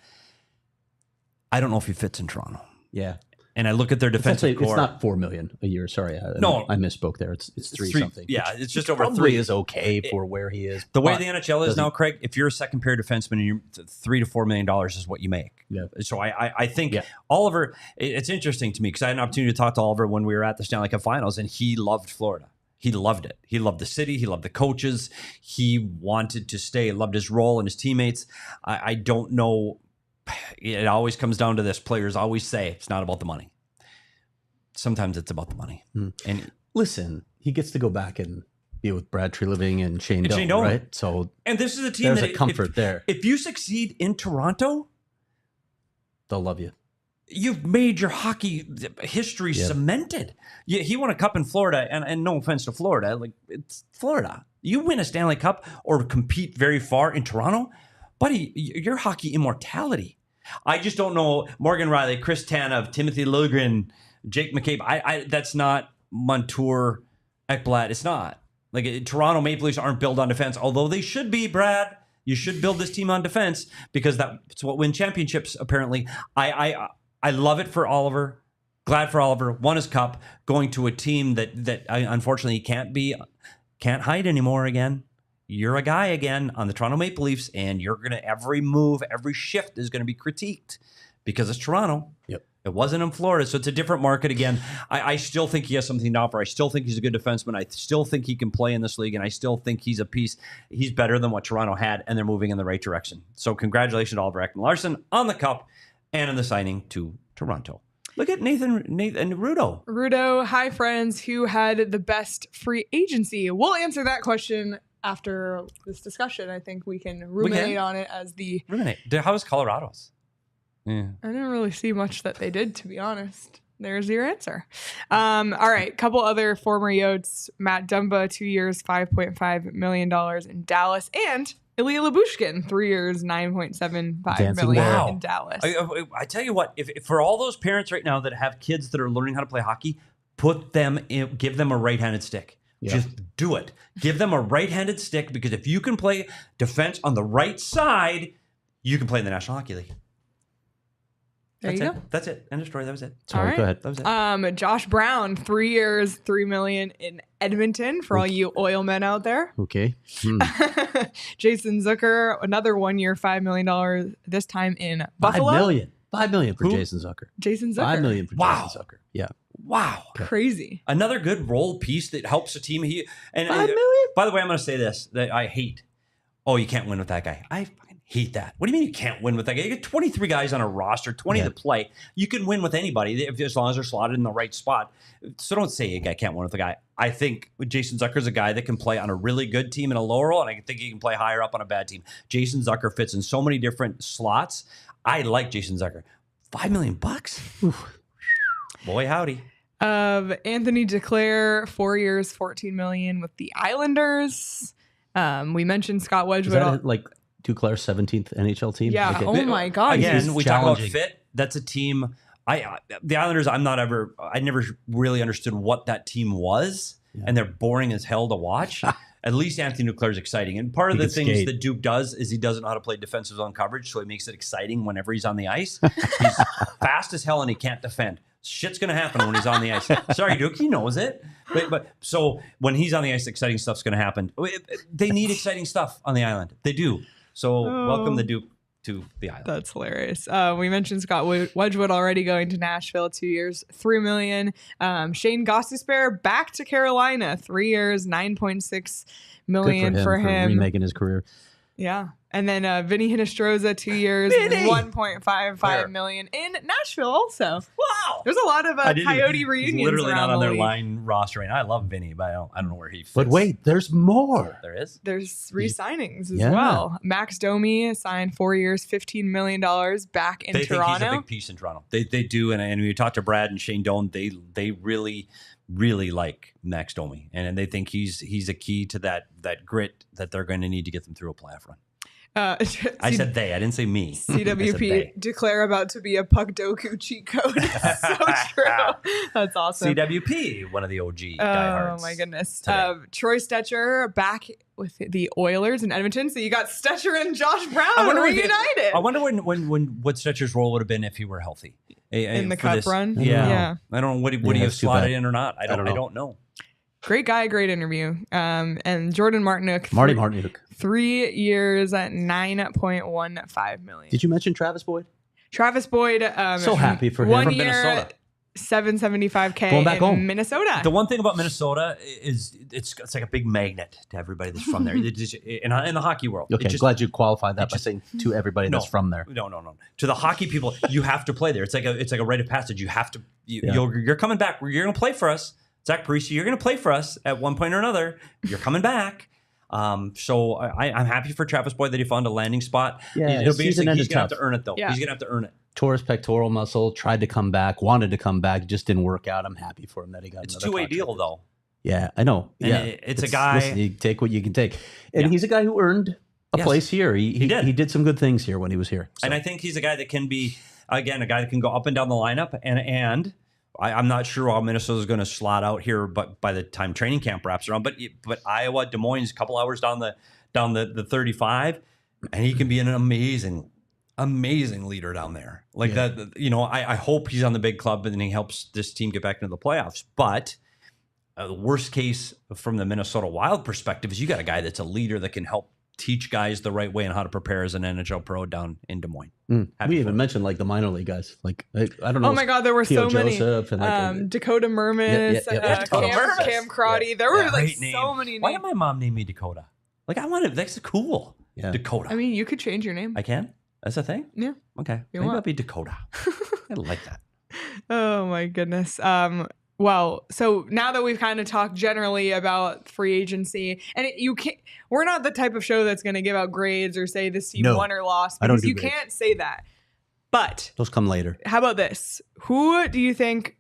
Speaker 2: I don't know if he fits in Toronto.
Speaker 3: Yeah.
Speaker 2: And I look at their defensive core.
Speaker 3: It's not $4 million a year. Sorry, I misspoke there. It's three something.
Speaker 2: Yeah, it's just over
Speaker 3: probably
Speaker 2: 3.
Speaker 3: Is okay for where he is.
Speaker 2: The way the NHL is now, Craig, if you're a second pair defenseman, and you're $3 to $4 million is what you make.
Speaker 3: Yeah.
Speaker 2: So I think Oliver. It's interesting to me because I had an opportunity to talk to Oliver when we were at the Stanley Cup Finals, and he loved Florida. He loved it. He loved the city. He loved the coaches. He wanted to stay. Loved his role and his teammates. I don't know. It always comes down to this. Players always say it's not about the money. Sometimes it's about the money. And
Speaker 3: listen, he gets to go back and be with Brad Treliving and Shane Doan, right? So,
Speaker 2: and this is a team
Speaker 3: there's a comfort there.
Speaker 2: If you succeed in Toronto,
Speaker 3: they'll love you.
Speaker 2: You've made your hockey history cemented. He won a cup in Florida, and no offense to Florida, like it's Florida. You win a Stanley Cup or compete very far in Toronto, buddy, your hockey immortality. I just don't know Morgan Riley, Chris Tanev, Timothy Liljegren, Jake McCabe. I that's not Montour, Ekblad. It's not. Like Toronto Maple Leafs aren't built on defense, although they should be, Brad. You should build this team on defense because that's what wins championships, apparently. I love it for Oliver. Glad for Oliver. Won his cup, going to a team that unfortunately can't hide anymore again. You're a guy again on the Toronto Maple Leafs, and you're gonna every move, every shift is gonna be critiqued because it's Toronto.
Speaker 3: Yep.
Speaker 2: It wasn't in Florida, so it's a different market again. I still think he has something to offer. I still think he's a good defenseman. I still think he can play in this league, and I still think he's a piece. He's better than what Toronto had, and they're moving in the right direction. So congratulations to Oliver Ekman-Larsson on the cup and in the signing to Toronto. Look at Nathan and Rudo.
Speaker 1: Rudo, hi friends, who had the best free agency? We'll answer that question after this discussion. I think we can ruminate on it as the...
Speaker 2: Ruminate. How was Colorado's? Yeah.
Speaker 1: I didn't really see much that they did, to be honest. There's your answer. All right, couple other former Yotes. Matt Dumba, 2 years, $5.5 million in Dallas. And Ilya Lyubushkin, 3 years, $9.75 million in Dallas.
Speaker 2: I tell you what, if for all those parents right now that have kids that are learning how to play hockey, put them in, give them a right-handed stick. Yeah. Just do it. Give them a right-handed stick because if you can play defense on the right side, you can play in the National Hockey League.
Speaker 1: There you go.
Speaker 2: That's it. End of story. That was it.
Speaker 3: Sorry,
Speaker 1: right.
Speaker 3: Go ahead.
Speaker 2: That was it.
Speaker 1: Josh Brown, 3 years, $3 million in Edmonton for all you oil men out there.
Speaker 3: Okay.
Speaker 1: Jason Zucker, another 1 year, $5 million, this time in Buffalo.
Speaker 3: $5 million for Jason Zucker.
Speaker 1: Jason Zucker.
Speaker 3: $5 million for Jason Zucker. Yeah.
Speaker 2: Wow.
Speaker 1: Crazy.
Speaker 2: Another good role piece that helps a team. $5
Speaker 3: million?
Speaker 2: By the way, I'm going to say this that I hate. Oh, you can't win with that guy. I fucking hate that. What do you mean you can't win with that guy? You get 23 guys on a roster, 20 to play. You can win with anybody as long as they're slotted in the right spot. So don't say a guy can't win with a guy. I think Jason Zucker is a guy that can play on a really good team in a lower role, and I think he can play higher up on a bad team. Jason Zucker fits in so many different slots. I like Jason Zucker. $5 million bucks? Boy, howdy.
Speaker 1: Anthony Duclair, 4 years, $14 million with the Islanders. We mentioned Scott Wedgewood.
Speaker 3: Is that like Duclair's 17th NHL team?
Speaker 1: Yeah. Okay. Oh my God.
Speaker 2: Again, we talk about fit. That's a team. The Islanders. I never really understood what that team was, and they're boring as hell to watch. At least Anthony Duclair is exciting, and part of the things that Duke does is he doesn't know how to play defensive zone coverage, so he makes it exciting whenever he's on the ice. He's fast as hell and he can't defend. Shit's gonna happen when he's on the ice. Sorry, Duke, he knows it. But so when he's on the ice, exciting stuff's gonna happen. They need exciting stuff on the island. They do. So welcome the Duke to the island.
Speaker 1: That's hilarious. We mentioned Scott Wedgewood already going to Nashville, 2 years, $3 million. Shayne Gostisbehere back to Carolina, 3 years, $9.6 million for him.
Speaker 3: Remaking his career.
Speaker 1: Yeah. And then Vinny Hinostroza, 2 years, $1.55 million in Nashville also.
Speaker 2: Wow.
Speaker 1: There's a lot of Coyote reunions.
Speaker 2: He's literally
Speaker 1: around
Speaker 2: not on
Speaker 1: the
Speaker 2: their
Speaker 1: league.
Speaker 2: line roster right now. I love Vinny, but I don't know where he fits.
Speaker 3: But wait, there's more.
Speaker 2: There is?
Speaker 1: There's re-signings as well. Max Domi signed 4 years, $15 million back in
Speaker 2: They
Speaker 1: Toronto.
Speaker 2: think he's a big piece in Toronto. They do, and when you talk to Brad and Shane Doan, they really like Max Domi, and they think he's a key to that grit that they're going to need to get them through a playoff run. I said they. I didn't say me.
Speaker 1: CWP declare about to be a puck doku cheat code. So true. That's awesome.
Speaker 2: CWP, one of the OG diehards.
Speaker 1: Oh my goodness.
Speaker 2: Today.
Speaker 1: Troy Stetcher back with the Oilers in Edmonton. So you got Stetcher and Josh Brown reunited.
Speaker 2: I wonder what Stetcher's role would have been if he were healthy
Speaker 1: in the cup run.
Speaker 2: Yeah. I don't know. Would he have slotted in or not? I don't know.
Speaker 1: Great guy, great interview. And Jordan Martinook.
Speaker 3: Marty Martinook.
Speaker 1: 3 years at $9.15 million.
Speaker 3: Did you mention Travis Boyd?
Speaker 1: Travis Boyd.
Speaker 3: So happy for him.
Speaker 1: 1
Speaker 2: From
Speaker 1: year,
Speaker 2: Minnesota.
Speaker 1: $775K
Speaker 3: Going back
Speaker 1: in
Speaker 3: home.
Speaker 1: Minnesota.
Speaker 2: The one thing about Minnesota is it's like a big magnet to everybody that's from there. In the hockey world.
Speaker 3: Okay, glad you qualified that by saying to everybody that's from there.
Speaker 2: No. To the hockey people, you have to play there. It's like a rite of passage. You have to. You're coming back. You're going to play for us. Zach Parise, you're going to play for us at one point or another. You're coming back. So I'm happy for Travis Boyd that he found a landing spot.
Speaker 3: Yeah,
Speaker 2: he's going to have
Speaker 3: tough.
Speaker 2: to earn it, though.
Speaker 1: Yeah.
Speaker 2: He's going to have to earn it.
Speaker 3: Tore his pectoral muscle, tried to come back, wanted to come back, just didn't work out. I'm happy for him that he got
Speaker 2: It's a
Speaker 3: another
Speaker 2: two-way
Speaker 3: contract.
Speaker 2: deal, though.
Speaker 3: Yeah, I know.
Speaker 2: And
Speaker 3: yeah,
Speaker 2: it's a guy.
Speaker 3: Listen, you take what you can take, and he's a guy who earned a place here. He did some good things here when he was here. So.
Speaker 2: And I think he's a guy that can be, again, a guy that can go up and down the lineup. And I'm not sure how Minnesota's going to slot out here, but by the time training camp wraps around, but Iowa, Des Moines, a couple hours down the 35, and he can be an amazing leader down there. Like that, I hope he's on the big club and he helps this team get back into the playoffs. But the worst case from the Minnesota Wild perspective is you got a guy that's a leader that can help teach guys the right way and how to prepare as an NHL pro down in Des Moines.
Speaker 3: We even mentioned like the minor league guys. Like I don't know.
Speaker 1: Oh my God, there were so many.
Speaker 3: Joseph and
Speaker 1: Dakota Mermis,
Speaker 2: Mermis.
Speaker 1: Cam Crotty. There were like
Speaker 2: name.
Speaker 1: so many names.
Speaker 2: Why did my mom name me Dakota? Like I wanted. That's cool.
Speaker 3: Yeah.
Speaker 2: Dakota.
Speaker 1: I mean, you could change your name.
Speaker 2: I can. That's a thing.
Speaker 1: Yeah.
Speaker 2: Okay. Maybe I'll be Dakota. I like that.
Speaker 1: Oh my goodness. Well, so now that we've kind of talked generally about free agency, and we're not the type of show that's going to give out grades or say this team won or lost, because
Speaker 3: I don't do
Speaker 1: you
Speaker 3: grades.
Speaker 1: can't say that. But
Speaker 3: those come later.
Speaker 1: How about this? Who do you think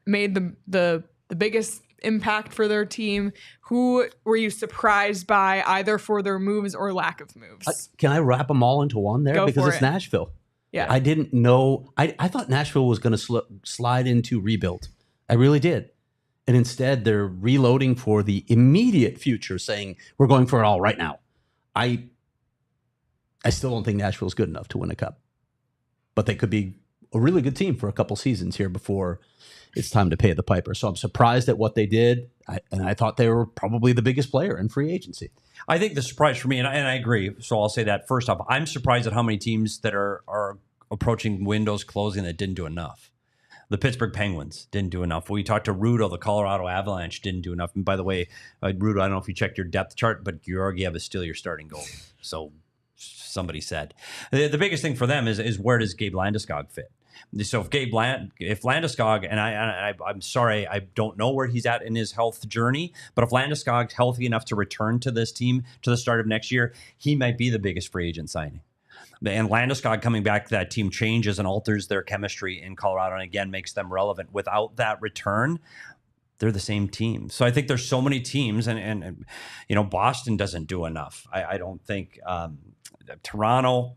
Speaker 1: made the biggest impact for their team? Who were you surprised by, either for their moves or lack of moves?
Speaker 3: Can I wrap them all into one there?
Speaker 1: Go
Speaker 3: Because
Speaker 1: for
Speaker 3: it's
Speaker 1: it.
Speaker 3: Nashville.
Speaker 1: Yeah.
Speaker 3: I didn't know. I thought Nashville was going to slide into rebuild. I really did. And instead, they're reloading for the immediate future, saying, we're going for it all right now. I still don't think Nashville's good enough to win a cup. But they could be a really good team for a couple seasons here before it's time to pay the piper. So I'm surprised at what they did. And I thought they were probably the biggest player in free agency.
Speaker 2: I think the surprise for me, and I agree, so I'll say that first off, I'm surprised at how many teams that are approaching windows closing that didn't do enough. The Pittsburgh Penguins didn't do enough. We talked to Rudo, the Colorado Avalanche didn't do enough. And by the way, Rudo, I don't know if you checked your depth chart, but Georgiev is still your starting goal. So somebody said. The biggest thing for them is where does Gabe Landeskog fit? So if Landeskog, and I'm sorry, I don't know where he's at in his health journey, but if Landeskog's healthy enough to return to this team to the start of next year, he might be the biggest free agent signing. And Landeskog coming back, that team changes and alters their chemistry in Colorado and again makes them relevant. Without that return, they're the same team. So I think there's so many teams, and Boston doesn't do enough. I don't think Toronto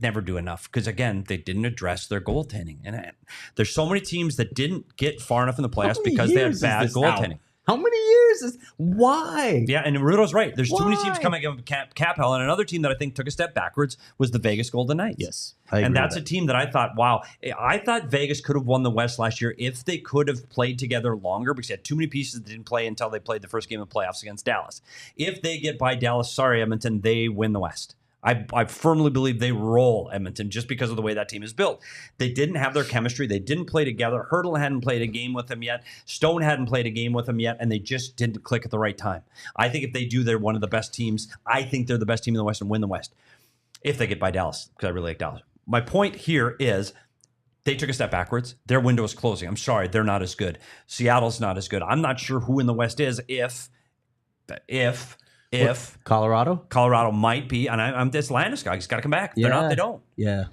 Speaker 2: never do enough because again they didn't address their goaltending, and there's so many teams that didn't get far enough in the playoffs because they had bad goaltending.
Speaker 3: How many years is why?
Speaker 2: Yeah, and Rudo's right. There's too many teams coming up cap hell, and another team that I think took a step backwards was the Vegas Golden Knights.
Speaker 3: Yes,
Speaker 2: and that's a team that I thought, wow, I thought Vegas could have won the West last year if they could have played together longer because they had too many pieces that didn't play until they played the first game of playoffs against Dallas. If they get by Dallas, sorry Edmonton, they win the West. I firmly believe they roll Edmonton just because of the way that team is built. They didn't have their chemistry. They didn't play together. Hurdle hadn't played a game with them yet. Stone hadn't played a game with them yet, and they just didn't click at the right time. I think if they do, they're one of the best teams. I think they're the best team in the West and win the West if they get by Dallas, because I really like Dallas. My point here is they took a step backwards. Their window is closing. I'm sorry, they're not as good. Seattle's not as good. I'm not sure who in the West is if Colorado might be, and I'm this Landis guy. He's got to come back. If they're not, they don't.
Speaker 3: Yeah.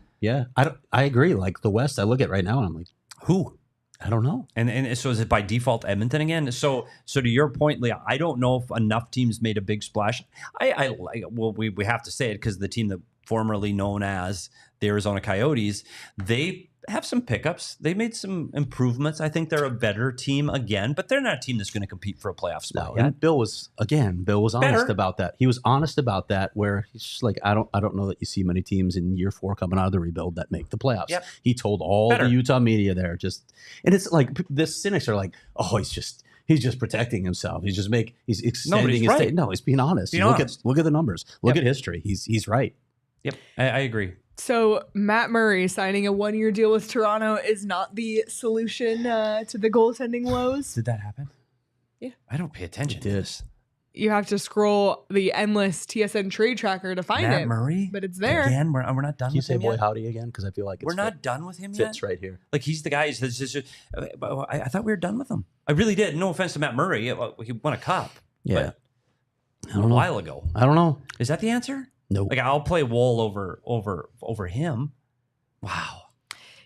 Speaker 3: I agree. Like the West, I look at right now and I'm like,
Speaker 2: who?
Speaker 3: I don't know.
Speaker 2: And so is it by default Edmonton again? So to your point, Leah, I don't know if enough teams made a big splash. We have to say it because the team that formerly known as the Arizona Coyotes, they have some pickups. They made some improvements. I think they're a better team again, but they're not a team that's going to compete for a playoff spot.
Speaker 3: No, and Bill was honest about that. He was honest about that, where he's just like, I don't know that you see many teams in year 4 coming out of the rebuild that make the playoffs. Yep. He told all the Utah media there, and it's like the cynics are like, oh, he's just protecting himself. He's extending his state. No, he's being honest. Look at the numbers. Look at history. He's right.
Speaker 2: Yep, I agree.
Speaker 1: So Matt Murray signing a 1-year deal with Toronto is not the solution to the goaltending woes.
Speaker 2: Did that happen?
Speaker 1: Yeah.
Speaker 2: I don't pay attention to this.
Speaker 1: You have to scroll the endless TSN trade tracker to find
Speaker 2: Matt Murray?
Speaker 1: But it's there.
Speaker 2: Again, we're not done with him yet.
Speaker 3: Can you say boy howdy again? Because I feel like
Speaker 2: we're not done with him yet.
Speaker 3: Fits right here.
Speaker 2: Like he's the guy. I thought we were done with him. I really did. No offense to Matt Murray. He won a cup.
Speaker 3: Yeah.
Speaker 2: A while ago.
Speaker 3: I don't know.
Speaker 2: Is that the answer?
Speaker 3: No.
Speaker 2: Like I'll play Wool over him. Wow.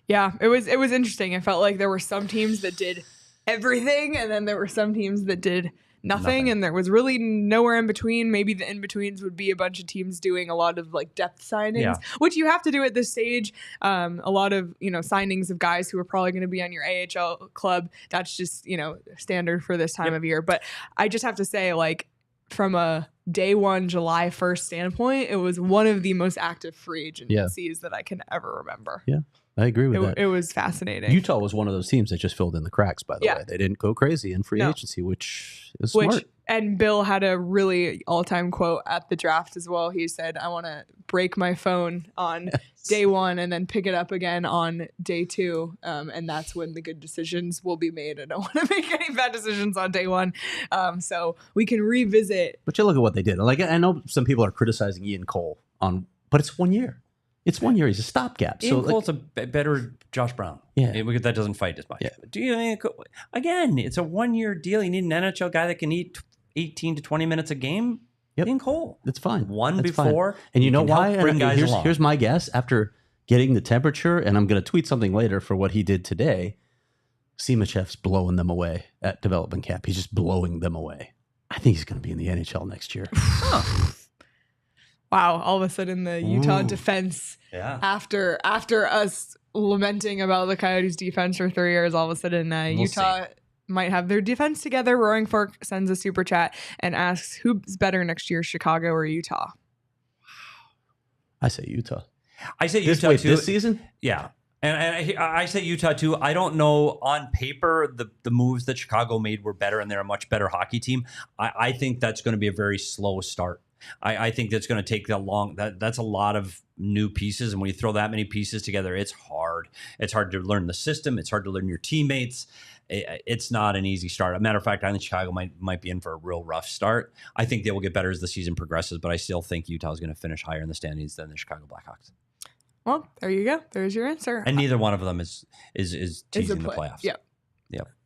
Speaker 1: Yeah, it was interesting. It felt like there were some teams that did everything, and then there were some teams that did nothing, and there was really nowhere in between. Maybe the in-betweens would be a bunch of teams doing a lot of like depth signings, which you have to do at this stage. A lot of signings of guys who are probably going to be on your AHL club. That's just standard for this time of year. But I just have to say, like, from a day 1, July 1st standpoint, it was one of the most active free agencies that I can ever remember.
Speaker 3: Yeah, I agree with that.
Speaker 1: It was fascinating.
Speaker 3: Utah was one of those teams that just filled in the cracks, by the way. They didn't go crazy in free agency, which is smart.
Speaker 1: And Bill had a really all-time quote at the draft as well. He said, I want to break my phone on day 1 and then pick it up again on day 2. And that's when the good decisions will be made. I don't want to make any bad decisions on day 1. So we can revisit.
Speaker 3: But you look at what they did. Like, I know some people are criticizing Ian Cole but it's 1 year. It's 1 year. He's a stopgap.
Speaker 2: Ian Cole's a better Josh Brown.
Speaker 3: Yeah.
Speaker 2: That doesn't fight as much.
Speaker 3: Yeah.
Speaker 2: Do you, again, it's a 1-year deal. You need an NHL guy that can eat 18 to 20 minutes a game.
Speaker 3: Yep.
Speaker 2: Ian Cole.
Speaker 3: That's fine.
Speaker 2: One That's before.
Speaker 3: Fine. And you know why?
Speaker 2: Bring guys along.
Speaker 3: Here's my guess. After getting the temperature, and I'm going to tweet something later for what he did today, Simachev's blowing them away at development camp. He's just blowing them away. I think he's going to be in the NHL next year.
Speaker 1: Wow. All of a sudden, the Utah defense, after us lamenting about the Coyotes defense for 3 years, all of a sudden Utah might have their defense together. Roaring Fork sends a super chat and asks, who's better next year, Chicago or Utah?
Speaker 3: I say Utah.
Speaker 2: I say Utah too.
Speaker 3: This season?
Speaker 2: Yeah. And I say Utah too. I don't know, on paper, the moves that Chicago made were better, and they're a much better hockey team. I think that's going to be a very slow start. I think that's going to take that's a lot of new pieces. And when you throw that many pieces together, it's hard. It's hard to learn the system. It's hard to learn your teammates. It's not an easy start. As a matter of fact, I think Chicago might be in for a real rough start. I think they will get better as the season progresses, but I still think Utah is going to finish higher in the standings than the Chicago Blackhawks. Well,
Speaker 1: there you go. There's your answer.
Speaker 2: And neither one of them is teasing the playoffs.
Speaker 1: Yep.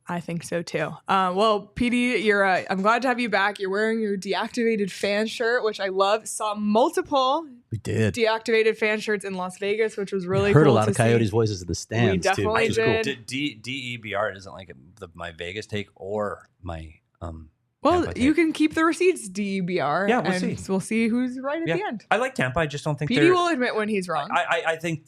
Speaker 1: I think so too. Well, Petey, I'm glad to have you back. You're wearing your deactivated fan shirt, which I love. Saw multiple deactivated fan shirts in Las Vegas, which was really cool.
Speaker 3: Heard a lot of Coyotes voices in the stands.
Speaker 1: We definitely
Speaker 3: too.
Speaker 1: did.
Speaker 2: DEBR isn't like my Vegas take or my
Speaker 1: Well, you can keep the receipts, DEBR.
Speaker 2: Yeah, we'll see.
Speaker 1: We'll see who's right at the end.
Speaker 2: I like Tampa. I just don't think
Speaker 1: Petey will admit when he's wrong.
Speaker 2: I think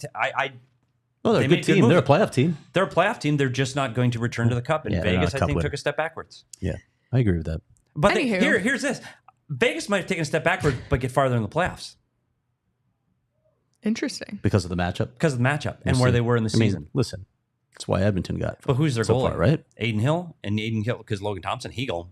Speaker 3: Well, they're a good team. They're a playoff team.
Speaker 2: They're a playoff team. They're just not going to return to the cup. And Vegas, I think, took a step backwards.
Speaker 3: Yeah, I agree with that.
Speaker 2: But here's this. Vegas might have taken a step backward, but get farther in the playoffs.
Speaker 1: Interesting.
Speaker 3: Because of the matchup?
Speaker 2: Because of the matchup and where they were in the season.
Speaker 3: Listen, that's why Edmonton got.
Speaker 2: But who's their goalie?
Speaker 3: Right?
Speaker 2: Aiden Hill. And Aiden Hill, because Logan Thompson, he go.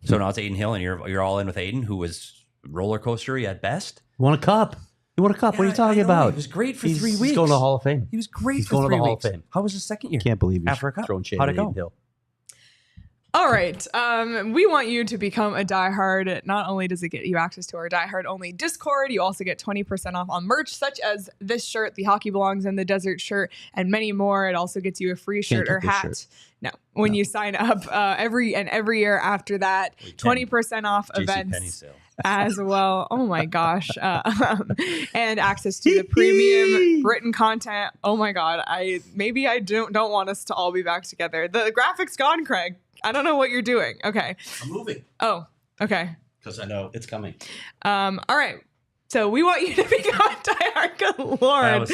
Speaker 2: So now it's Aiden Hill, and you're all in with Aiden, who was roller coastery at best.
Speaker 3: Won a cup. He won a cup. What are you talking about?
Speaker 2: He was great for 3 weeks.
Speaker 3: He's going to the Hall of Fame.
Speaker 2: He was great
Speaker 3: He's
Speaker 2: for
Speaker 3: going
Speaker 2: 3
Speaker 3: to the Hall
Speaker 2: weeks.
Speaker 3: of Fame.
Speaker 2: How was his second year?
Speaker 3: Can't believe
Speaker 2: after a cup.
Speaker 3: throwing shade
Speaker 2: How'd
Speaker 3: at
Speaker 2: it go?
Speaker 3: Hill.
Speaker 1: All right. We want you to become a diehard. Not only does it get you access to our diehard only Discord, you also get 20% off on merch such as this shirt, the Hockey Belongs in the Desert shirt, and many more. It also gets you a free shirt or hat. Shirt. No, when you sign up every year after that, 20% off events as well. Oh my gosh. And access to the premium written content. Oh my God. I don't want us to all be back together. The graphic's gone, Craig. I don't know what you're doing. Okay.
Speaker 3: I'm moving.
Speaker 1: Oh, okay.
Speaker 3: Because I know it's coming.
Speaker 1: All right. So we want you to become a diehard. Good Lord.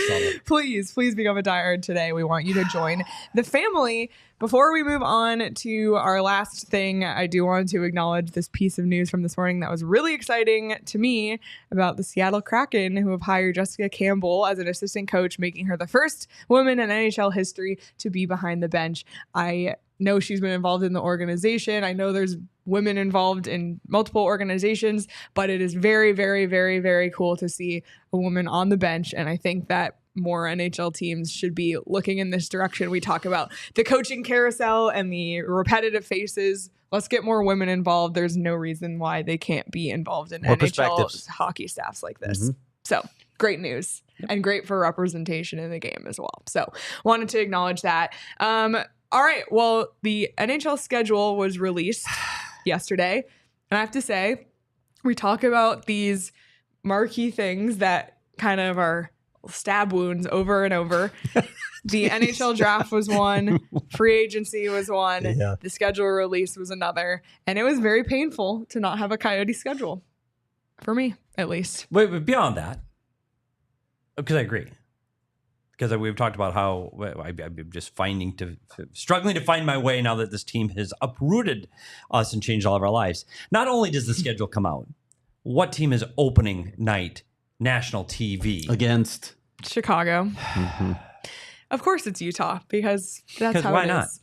Speaker 1: Please become a diehard today. We want you to join the family. Before we move on to our last thing, I do want to acknowledge this piece of news from this morning that was really exciting to me about the Seattle Kraken, who have hired Jessica Campbell as an assistant coach, making her the first woman in NHL history to be behind the bench. I know she's been involved in the organization. I know there's women involved in multiple organizations, but it is very, very, very, very cool to see a woman on the bench. And I think that more NHL teams should be looking in this direction. We talk about the coaching carousel and the repetitive faces. Let's get more women involved. There's no reason why they can't be involved in
Speaker 3: more
Speaker 1: NHL hockey staffs like this. Mm-hmm. So great news and great for representation in the game as well. So wanted to acknowledge that. All right. Well, the NHL schedule was released yesterday. And I have to say, we talk about these marquee things that kind of are stab wounds over and over. The NHL draft was one. Free agency was one. Yeah. The schedule release was another. And it was very painful to not have a Coyote schedule. For me, at least.
Speaker 2: Wait, but beyond that, because I agree. Because we've talked about how I'm just struggling to find my way now that this team has uprooted us and changed all of our lives. Not only does the schedule come out, what team is opening night national TV?
Speaker 1: Against Chicago. Mm-hmm. Of course it's Utah, because that's how it is.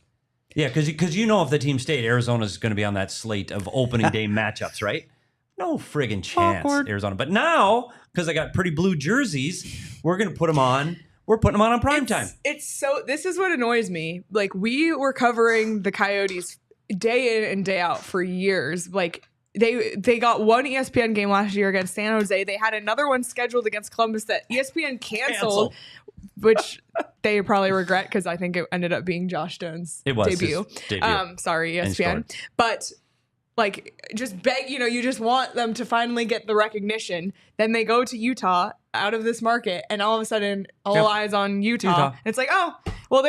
Speaker 2: Yeah, because if the team stayed, Arizona's going to be on that slate of opening day matchups, right? No friggin' chance, awkward. Arizona. But now, because I got pretty blue jerseys, we're going to put them on. We're putting them on prime time.
Speaker 1: This is what annoys me. Like, we were covering the Coyotes day in and day out for years. Like, they got one ESPN game last year against San Jose. They had another one scheduled against Columbus that ESPN canceled. Which they probably regret, because I think it ended up being Josh Stone's debut. Sorry, ESPN. But like, just beg, you just want them to finally get the recognition. Then they go to Utah out of this market, and all of a sudden, all eyes on Utah. And it's like, oh, well,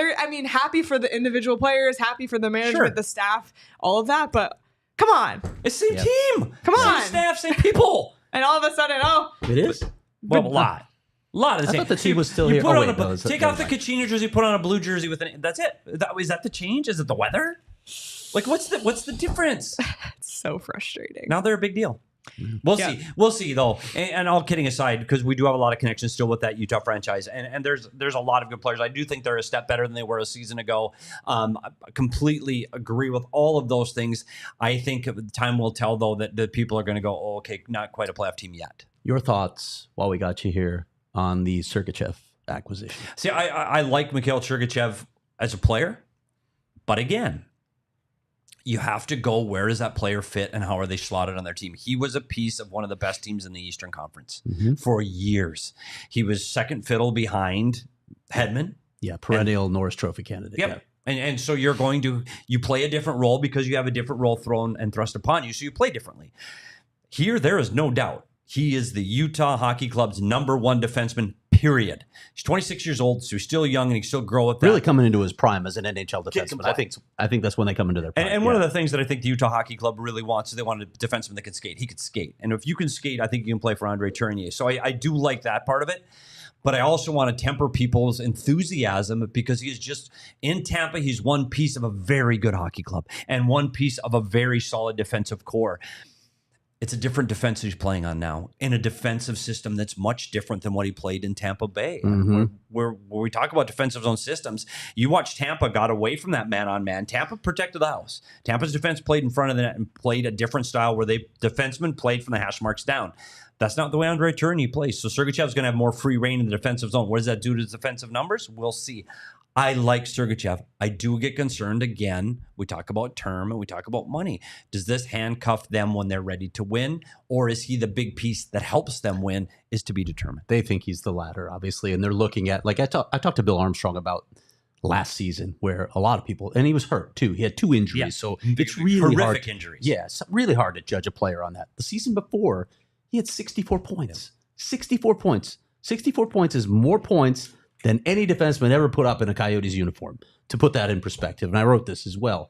Speaker 1: happy for the individual players, happy for the management, the staff, all of that. But come on.
Speaker 2: It's the same team.
Speaker 1: Come on.
Speaker 2: Same staff, same people.
Speaker 1: And all of a sudden,
Speaker 3: it is?
Speaker 2: Well, a lot of the same.
Speaker 3: I thought the team was still here.
Speaker 2: Take off the Kachina jersey, put on a blue jersey that's it. Is that the change? Is it the weather? Like, what's the difference?
Speaker 1: It's so frustrating.
Speaker 2: Now they're a big deal. We'll see. We'll see, though. And all kidding aside, because we do have a lot of connections still with that Utah franchise, and there's a lot of good players. I do think they're a step better than they were a season ago. I completely agree with all of those things. I think time will tell, though, that the people are going to go, oh, okay, not quite a playoff team yet.
Speaker 3: Your thoughts while we got you here on the Sergachev acquisition?
Speaker 2: See, I like Mikhail Sergachev as a player, but again, you have to go, where does that player fit and how are they slotted on their team? He was a piece of one of the best teams in the Eastern Conference for years. He was second fiddle behind Hedman.
Speaker 3: Yeah, perennial Norris Trophy candidate.
Speaker 2: Yep. Yeah. And so you play a different role because you have a different role thrown and thrust upon you, so you play differently. Here, there is no doubt. He is the Utah Hockey Club's #1 defenseman, period. He's 26 years old, so he's still young and he still grow with that.
Speaker 3: Really coming into his prime as an NHL defenseman. I think that's when they come into their prime.
Speaker 2: And one of the things that I think the Utah Hockey Club really wants is they want a defenseman that can skate. He could skate. And if you can skate, I think you can play for Andre Tournier. So I do like that part of it. But I also want to temper people's enthusiasm because he's just in Tampa. He's one piece of a very good hockey club and one piece of a very solid defensive core. It's a different defense he's playing on now in a defensive system that's much different than what he played in Tampa Bay. Where we talk about defensive zone systems, you watch Tampa got away from that man-on-man. Tampa protected the house. Tampa's defense played in front of the net and played a different style where defensemen played from the hash marks down. That's not the way Andre Tourigny plays. So Sergachev's going to have more free reign in the defensive zone. What does that do to his defensive numbers? We'll see. I like Sergachev. I do get concerned again. We talk about term and we talk about money. Does this handcuff them when they're ready to win? Or is he the big piece that helps them win? Is to be determined.
Speaker 3: They think he's the latter, obviously. And they're looking at, like I talked to Bill Armstrong about last season where a lot of people, and he was hurt too. He had 2 injuries. Yeah. So it's really
Speaker 2: horrific injuries.
Speaker 3: Yeah. It's really hard to judge a player on that. The season before, he had 64 points. Yeah. 64 points. 64 points is more points than any defenseman ever put up in a Coyotes uniform, to put that in perspective. And I wrote this as well.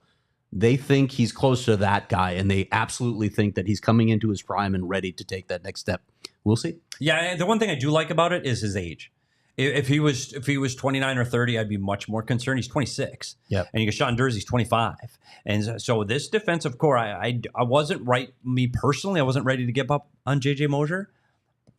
Speaker 3: They think he's close to that guy, and they absolutely think that he's coming into his prime and ready to take that next step. We'll see.
Speaker 2: Yeah, the one thing I do like about it is his age. If he was 29 or 30, I'd be much more concerned. He's 26.
Speaker 3: Yep.
Speaker 2: And you got Sean Durzi's 25. And so this defensive core, I wasn't right, me personally, I wasn't ready to give up on JJ Moser.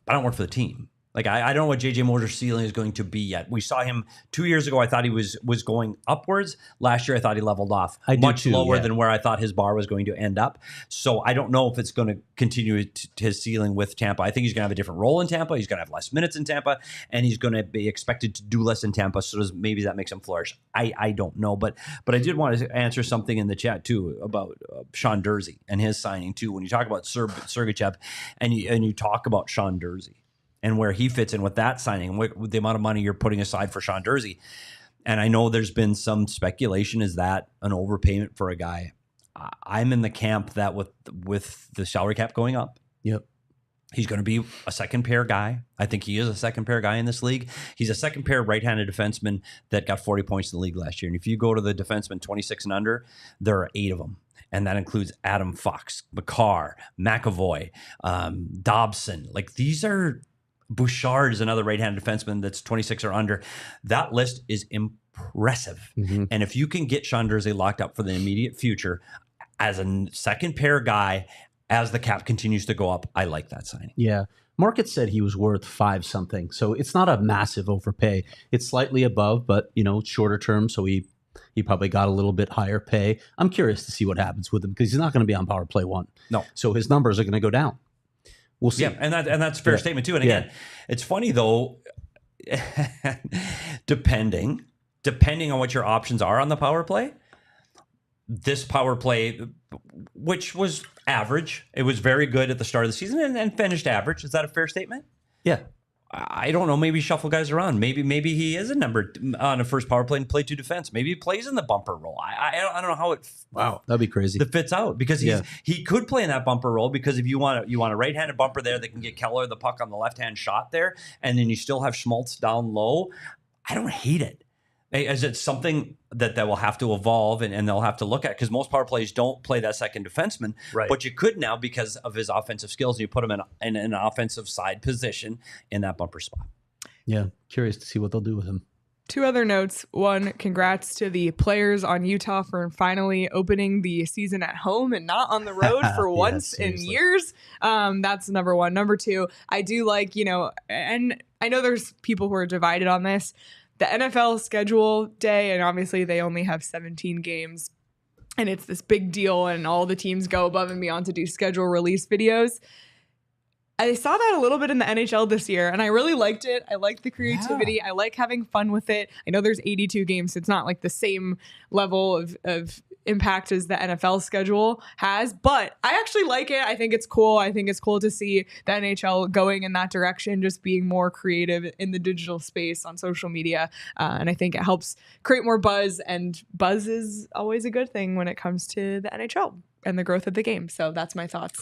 Speaker 2: I don't work for the team. Like, I don't know what J.J. Moser's ceiling is going to be yet. We saw him 2 years ago. I thought he was going upwards. Last year, I thought he leveled off much lower than where I thought his bar was going to end up. So I don't know if it's going to continue his ceiling with Tampa. I think he's going to have a different role in Tampa. He's going to have less minutes in Tampa, and he's going to be expected to do less in Tampa. So maybe that makes him flourish. I don't know. But I did want to answer something in the chat, too, about Sean Durzi and his signing, too. When you talk about Sergachev and you talk about Sean Durzi, and where he fits in with that signing, with the amount of money you're putting aside for Sean Durzi. And I know there's been some speculation, is that an overpayment for a guy? I'm in the camp that with the salary cap going up,
Speaker 3: yep,
Speaker 2: he's going to be a second pair guy. I think he is a second pair guy in this league. He's a second pair right-handed defenseman that got 40 points in the league last year. And if you go to the defenseman 26 and under, there are 8 of them. And that includes Adam Fox, McCarr, McAvoy, Dobson. Like, these are... Bouchard is another right-handed defenseman that's 26 or under. That list is impressive. Mm-hmm. And if you can get Sean Durzi locked up for the immediate future as a second pair guy, as the cap continues to go up, I like that signing.
Speaker 3: Yeah. Market said he was worth 5 something. So it's not a massive overpay. It's slightly above, but shorter term. So he probably got a little bit higher pay. I'm curious to see what happens with him because he's not going to be on power play 1. No. So his numbers are going to go down. We'll see.
Speaker 2: Yeah, and that's a fair statement too. And again, it's funny though, depending on what your options are on the power play, this power play, which was average, it was very good at the start of the season and finished average. Is that a fair statement?
Speaker 3: Yeah.
Speaker 2: I don't know. Maybe shuffle guys around. Maybe he is a number on a first power play and play 2 defense. Maybe he plays in the bumper role. I don't know how it.
Speaker 3: Wow, that'd be crazy.
Speaker 2: That fits out because he could play in that bumper role because if you want a right-handed bumper there that can get Keller the puck on the left-hand shot there, and then you still have Schmaltz down low. I don't hate it. Is it something that will have to evolve and they'll have to look at? Because most power plays don't play that second defenseman.
Speaker 3: Right.
Speaker 2: But you could now because of his offensive skills, and you put him in an offensive side position in that bumper spot.
Speaker 3: Yeah, curious to see what they'll do with him.
Speaker 1: 2 other notes. 1, congrats to the players on Utah for finally opening the season at home and not on the road for once in years. That's number 1. Number 2, I do like, and I know there's people who are divided on this. The NFL schedule day, and obviously they only have 17 games, and it's this big deal, and all the teams go above and beyond to do schedule release videos. I saw that a little bit in the NHL this year, and I really liked it. I like the creativity. Yeah. I like having fun with it. I know there's 82 games, so it's not like the same level of impact as the NFL schedule has, but I actually like it. I think it's cool. I think it's cool to see the NHL going in that direction, just being more creative in the digital space on social media. And I think it helps create more buzz, and buzz is always a good thing when it comes to the NHL and the growth of the game. So that's my thoughts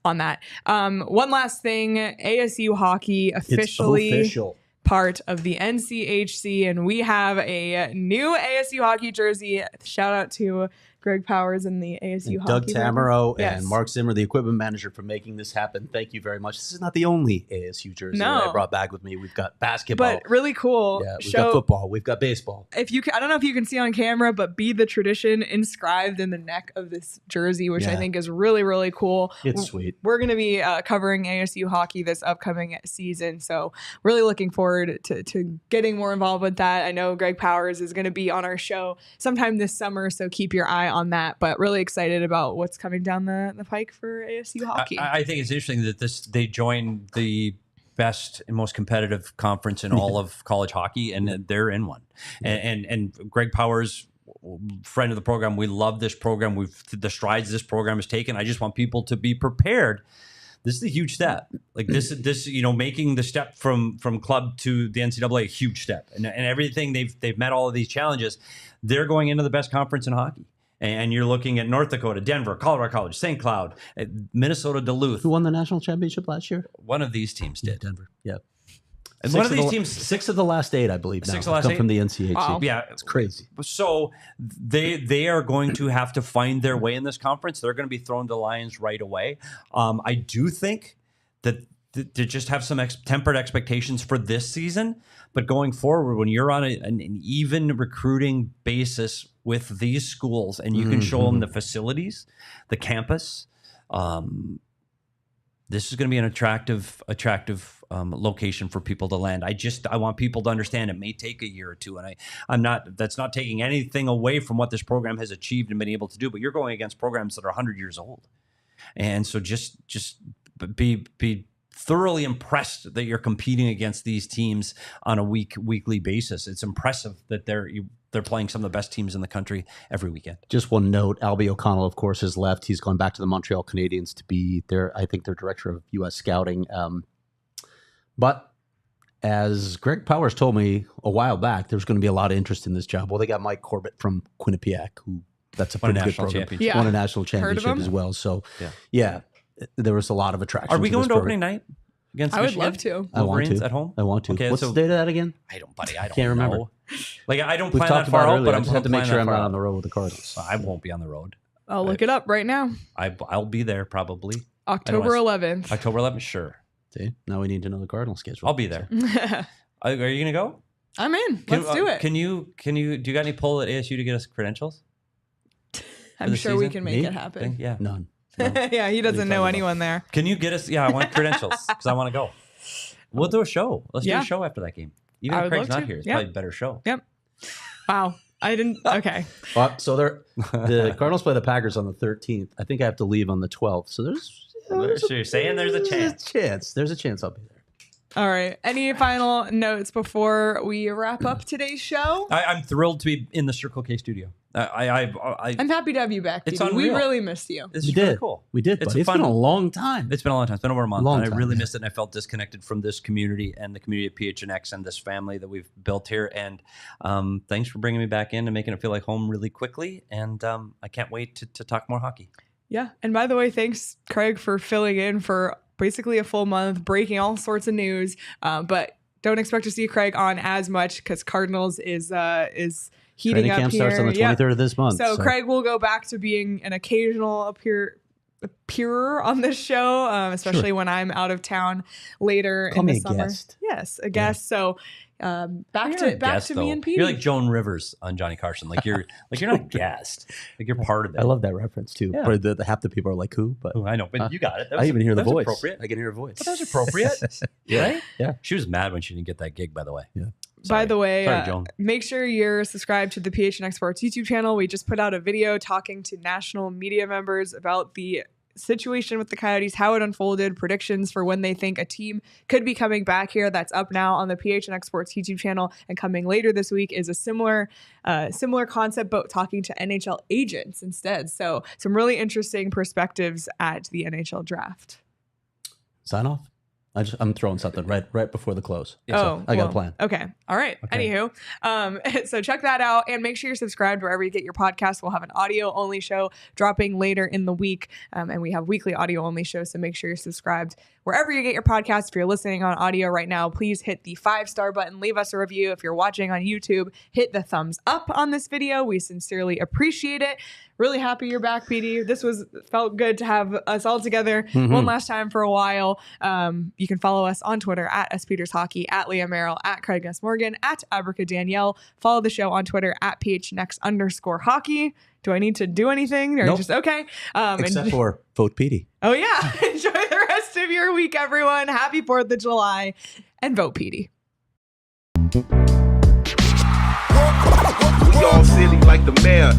Speaker 1: on that. One last thing, ASU hockey officially part of the NCHC, and we have a new ASU hockey jersey. Shout out to Greg Powers and the ASU hockey.
Speaker 3: Doug Tamaro and Mark Zimmer, the equipment manager, for making this happen. Thank you very much. This is not the only ASU jersey that I brought back with me. We've got basketball.
Speaker 1: But really cool.
Speaker 3: Yeah, we've got football. We've got baseball.
Speaker 1: I don't know if you can see on camera, but "Be the Tradition" inscribed in the neck of this jersey, which I think is really, really cool.
Speaker 3: It's sweet.
Speaker 1: We're going to be covering ASU hockey this upcoming season, so really looking forward to getting more involved with that. I know Greg Powers is going to be on our show sometime this summer, so keep your eye on that, but really excited about what's coming down the pike for ASU hockey.
Speaker 2: I think it's interesting that they joined the best and most competitive conference in all of college hockey, and they're in one. And Greg Powers, friend of the program, we love this program. The strides this program has taken. I just want people to be prepared. This is a huge step. Like this, making the step from club to the NCAA, a huge step, and everything they've met all of these challenges. They're going into the best conference in hockey. And you're looking at North Dakota, Denver, Colorado College, St. Cloud, Minnesota, Duluth.
Speaker 3: Who won the national championship last year?
Speaker 2: One of these teams did.
Speaker 3: Denver. Yeah.
Speaker 2: And one of these teams,
Speaker 3: 6 of the last 8, I believe, now,
Speaker 2: come
Speaker 3: 8 from the NCHC.
Speaker 1: Wow.
Speaker 2: Yeah,
Speaker 3: it's crazy.
Speaker 2: So they are going to have to find their way in this conference. They're going to be thrown to the lions right away. I do think that to just have some tempered expectations for this season, but going forward, when you're on an even recruiting basis with these schools, and you can show them the facilities, the campus, this is going to be an attractive location for people to land. I want people to understand it may take a year or two, and that's not taking anything away from what this program has achieved and been able to do, but you're going against programs that are 100 years old. And so just be thoroughly impressed that you're competing against these teams on a weekly basis. It's impressive that they're playing some of the best teams in the country every weekend.
Speaker 3: Just one note, Albie O'Connell, of course, has left. He's gone back to the Montreal Canadiens to be their director of U.S. scouting. But as Greg Powers told me a while back, there's going to be a lot of interest in this job. Well, they got Mike Corbett from Quinnipiac, that's a pretty good program.
Speaker 1: Yeah.
Speaker 3: Won a national championship as well. So, yeah, there was a lot of attraction.
Speaker 2: Are we going to opening night against
Speaker 1: I would
Speaker 2: Michigan?
Speaker 1: love to.
Speaker 3: I want to.
Speaker 2: At home?
Speaker 3: I want to.
Speaker 2: Okay,
Speaker 3: what's the date of that again?
Speaker 2: I don't
Speaker 3: Can't remember.
Speaker 2: know. Like, I don't
Speaker 3: We've
Speaker 2: plan
Speaker 3: talked
Speaker 2: that far
Speaker 3: about it
Speaker 2: out,
Speaker 3: earlier.
Speaker 2: but
Speaker 3: I
Speaker 2: I'm
Speaker 3: just have to make sure I'm not on
Speaker 2: the
Speaker 3: the road with the Cardinals.
Speaker 2: I won't be on the road.
Speaker 1: I'll look it up right now.
Speaker 2: I'll be there probably.
Speaker 1: October 11th.
Speaker 2: October 11th, sure.
Speaker 3: See, now we need to know the Cardinal schedule.
Speaker 2: I'll be there. Are you going to go?
Speaker 1: I'm in. Let's do it.
Speaker 2: Do you got any pull at ASU to get us credentials?
Speaker 1: I'm sure we
Speaker 2: season?
Speaker 1: can make it happen.
Speaker 2: Yeah.
Speaker 3: None.
Speaker 1: Yeah, he doesn't know anyone there.
Speaker 2: Can you get us? Yeah, I want credentials because I want to go. We'll do a show. Let's do
Speaker 1: Yeah.
Speaker 2: a show after that game. Even
Speaker 1: I
Speaker 2: if
Speaker 1: would
Speaker 2: Craig's
Speaker 1: love
Speaker 2: not
Speaker 1: to.
Speaker 2: here, it's
Speaker 1: Yep.
Speaker 2: probably a better show.
Speaker 1: Yep. Wow. I didn't. Okay.
Speaker 3: So the Cardinals play the Packers on the 13th. I think I have to leave on the 12th. So
Speaker 2: So you're saying there's a chance.
Speaker 3: There's a chance I'll be there.
Speaker 1: All right. Any final notes before we wrap up today's show?
Speaker 2: I'm thrilled to be in the Circle K studio.
Speaker 1: I'm happy to have you back.
Speaker 2: It's
Speaker 1: Petey. We
Speaker 2: unreal.
Speaker 1: really missed you.
Speaker 2: This
Speaker 3: We
Speaker 2: is really
Speaker 3: did.
Speaker 2: cool.
Speaker 3: We did. It's been a long time.
Speaker 2: It's been a long time. It's been over a month.
Speaker 3: Long
Speaker 2: And I
Speaker 3: time,
Speaker 2: really
Speaker 3: yeah.
Speaker 2: missed it. And I felt disconnected from this community and the community at PHNX and this family that we've built here. And thanks for bringing me back in and making it feel like home really quickly. And I can't wait to talk more hockey.
Speaker 1: Yeah. And by the way, thanks, Craig, for filling in for basically a full month, breaking all sorts of news. But don't expect to see Craig on as much because Cardinals is heating
Speaker 3: Training
Speaker 1: up
Speaker 3: camp
Speaker 1: here.
Speaker 3: starts on the 23rd of this month.
Speaker 1: So Craig will go back to being an occasional appearer on this show, especially when I'm out of town later
Speaker 3: Call
Speaker 1: in
Speaker 3: me
Speaker 1: the
Speaker 3: a
Speaker 1: summer.
Speaker 3: guest.
Speaker 1: Yes, a guest. So back to me and Petey.
Speaker 2: You're like Joan Rivers on Johnny Carson. Like you're not a guest. Like you're part of it.
Speaker 3: I love that reference too.
Speaker 2: Yeah.
Speaker 3: But the half the people are like, who? But
Speaker 2: Ooh, I know, but you got it.
Speaker 3: I even hear the
Speaker 2: that was
Speaker 3: voice.
Speaker 2: Appropriate.
Speaker 3: I can hear her voice.
Speaker 2: But that was appropriate. Right?
Speaker 3: Yeah.
Speaker 2: She was mad when she didn't get that gig, by the way.
Speaker 3: Yeah.
Speaker 1: By the way,
Speaker 2: Sorry, Joan.
Speaker 1: make sure you're subscribed to the PHNX Sports YouTube channel. We just put out a video talking to national media members about the situation with the Coyotes, how it unfolded, predictions for when they think a team could be coming back here. That's up now on the PHNX Sports YouTube channel, and coming later this week is a similar concept, but talking to NHL agents instead. So some really interesting perspectives at the NHL draft.
Speaker 3: Sign off. I'm throwing something right before the close.
Speaker 2: Yeah,
Speaker 3: So I got a plan.
Speaker 1: Okay. All right.
Speaker 2: Okay.
Speaker 1: Anywho, so check that out and make sure you're subscribed wherever you get your podcast. We'll have an audio only show dropping later in the week. And we have weekly audio only shows. So make sure you're subscribed wherever you get your podcast. If you're listening on audio right now, please hit the 5-star button, leave us a review. If you're watching on YouTube, hit the thumbs up on this video. We sincerely appreciate it. Really happy you're back, Petey. Felt good to have us all together one last time for a while. You can follow us on Twitter at SPetersHockey, at Leah Merrill, at Craig S. Morgan, at Abrica Danielle. Follow the show on Twitter at PHNX_hockey. Do I need to do anything? Or
Speaker 3: Nope.
Speaker 1: just okay?
Speaker 3: Except for vote Petey.
Speaker 1: Oh yeah. Enjoy the rest of your week, everyone. Happy 4th of July and vote Petey.
Speaker 4: We all silly like the mayor.